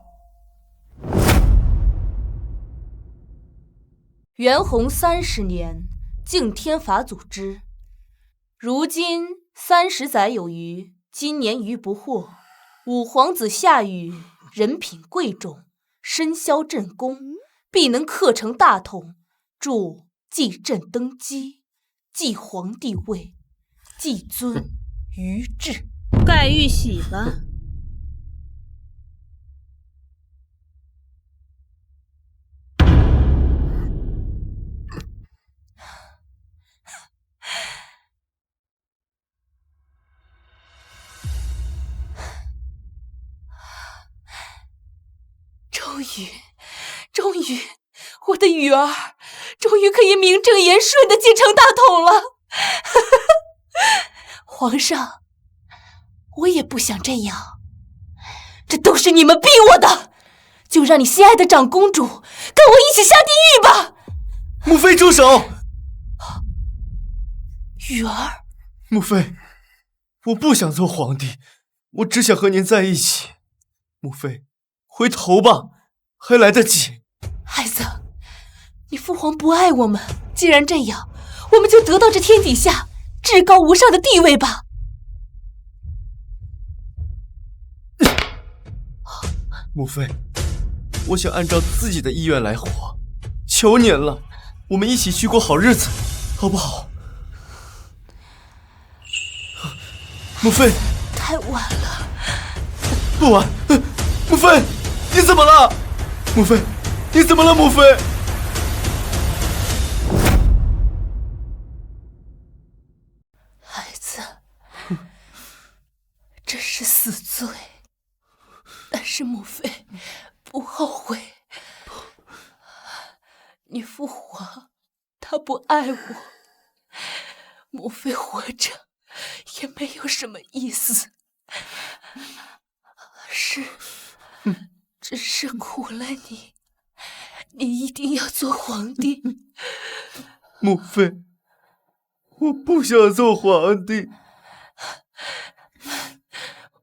元弘30年，敬天法祖之。如今30载有余，今年余不惑。五皇子夏禹人品贵重，身消朕功，必能克成大统，助继朕登基，继皇帝位，继尊于治。盖玉玺吧。终于，我的雨儿终于可以名正言顺地继承大统了。皇上，我也不想这样，这都是你们逼我的，就让你心爱的长公主跟我一起下地狱吧。母妃住手！雨儿，母妃，我不想做皇帝，我只想和您在一起。母妃，回头吧，还来得及。孩子，你父皇不爱我们，既然这样，我们就得到这天底下至高无上的地位吧。母妃，我想按照自己的意愿来活，求您了，我们一起去过好日子，好不好？母妃，太晚了。不晚。母妃，你怎么了？母妃，你怎么了？母妃，孩子，这是死罪，但是母妃不后悔。你父皇他不爱我，母妃活着也没有什么意思，只是苦了你，你一定要做皇帝。母妃，我不想做皇帝。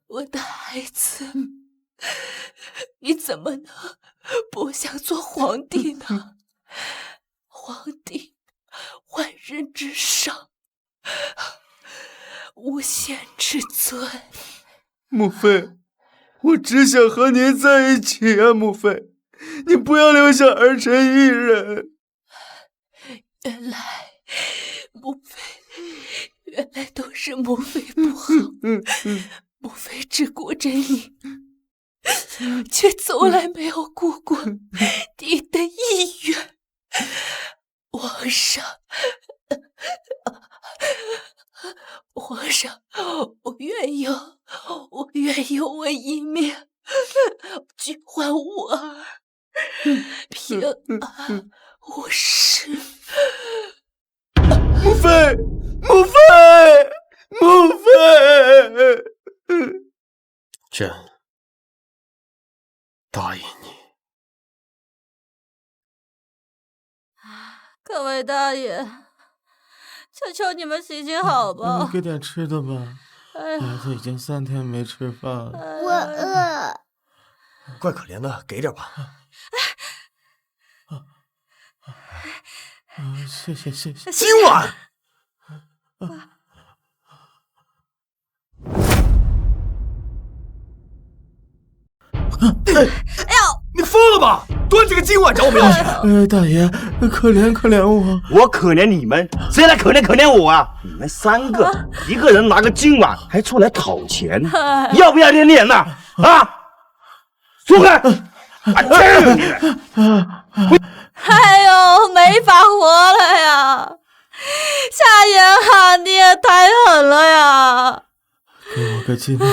我的孩子，你怎么能不想做皇帝呢？皇帝万人之上，无限之尊。母妃，我只想和您在一起啊，母妃，你不要留下儿臣一人。原来都是母妃不好，母妃只顾着你，却从来没有顾过你的意愿。皇上，我愿用我一命去换吾儿，平安无事。母妃，母妃，母妃！朕答应你。各位大爷，求求你们行行好吧！给点吃的吧，哎呀，孩子已经3天没吃饭了。我饿。怪可怜的，给点吧。谢谢。今晚。哎呦！你疯了吧？端这个今晚找我们要钱？大爷，可怜我！我可怜你们，谁来可怜我啊？你们3个，一个人拿个今晚还出来讨钱，要不要点脸呐？啊！出来！哎呦，没法活了呀！夏言啊，你也太狠了呀！给我个今晚，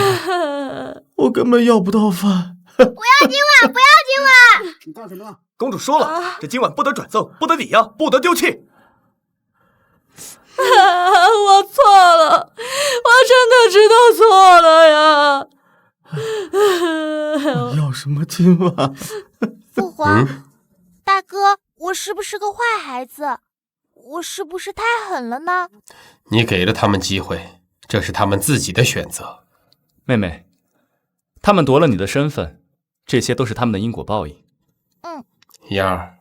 我根本要不到饭。不要今晚，不要晚。你干什么了？公主说了，这今晚不得转奏，不得抵押，不得丢弃。我错了，我真的知道错了呀。要什么今晚？父皇，大哥，我是不是个坏孩子？我是不是太狠了呢？你给了他们机会，这是他们自己的选择。妹妹，他们夺了你的身份，这些都是他们的因果报应。燕儿，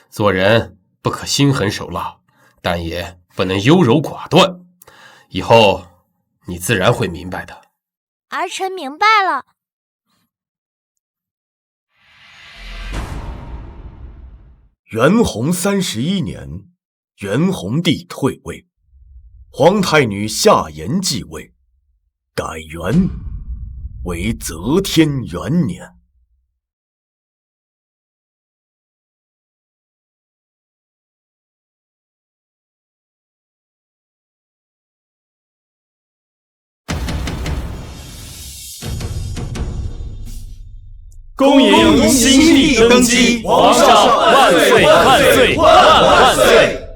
做人不可心狠手辣，但也不能优柔寡断。以后你自然会明白的。儿臣明白了。元弘31年，元弘帝退位，皇太女夏言继位，改元为则天元年。恭迎新帝登基，皇上万岁万岁万万岁！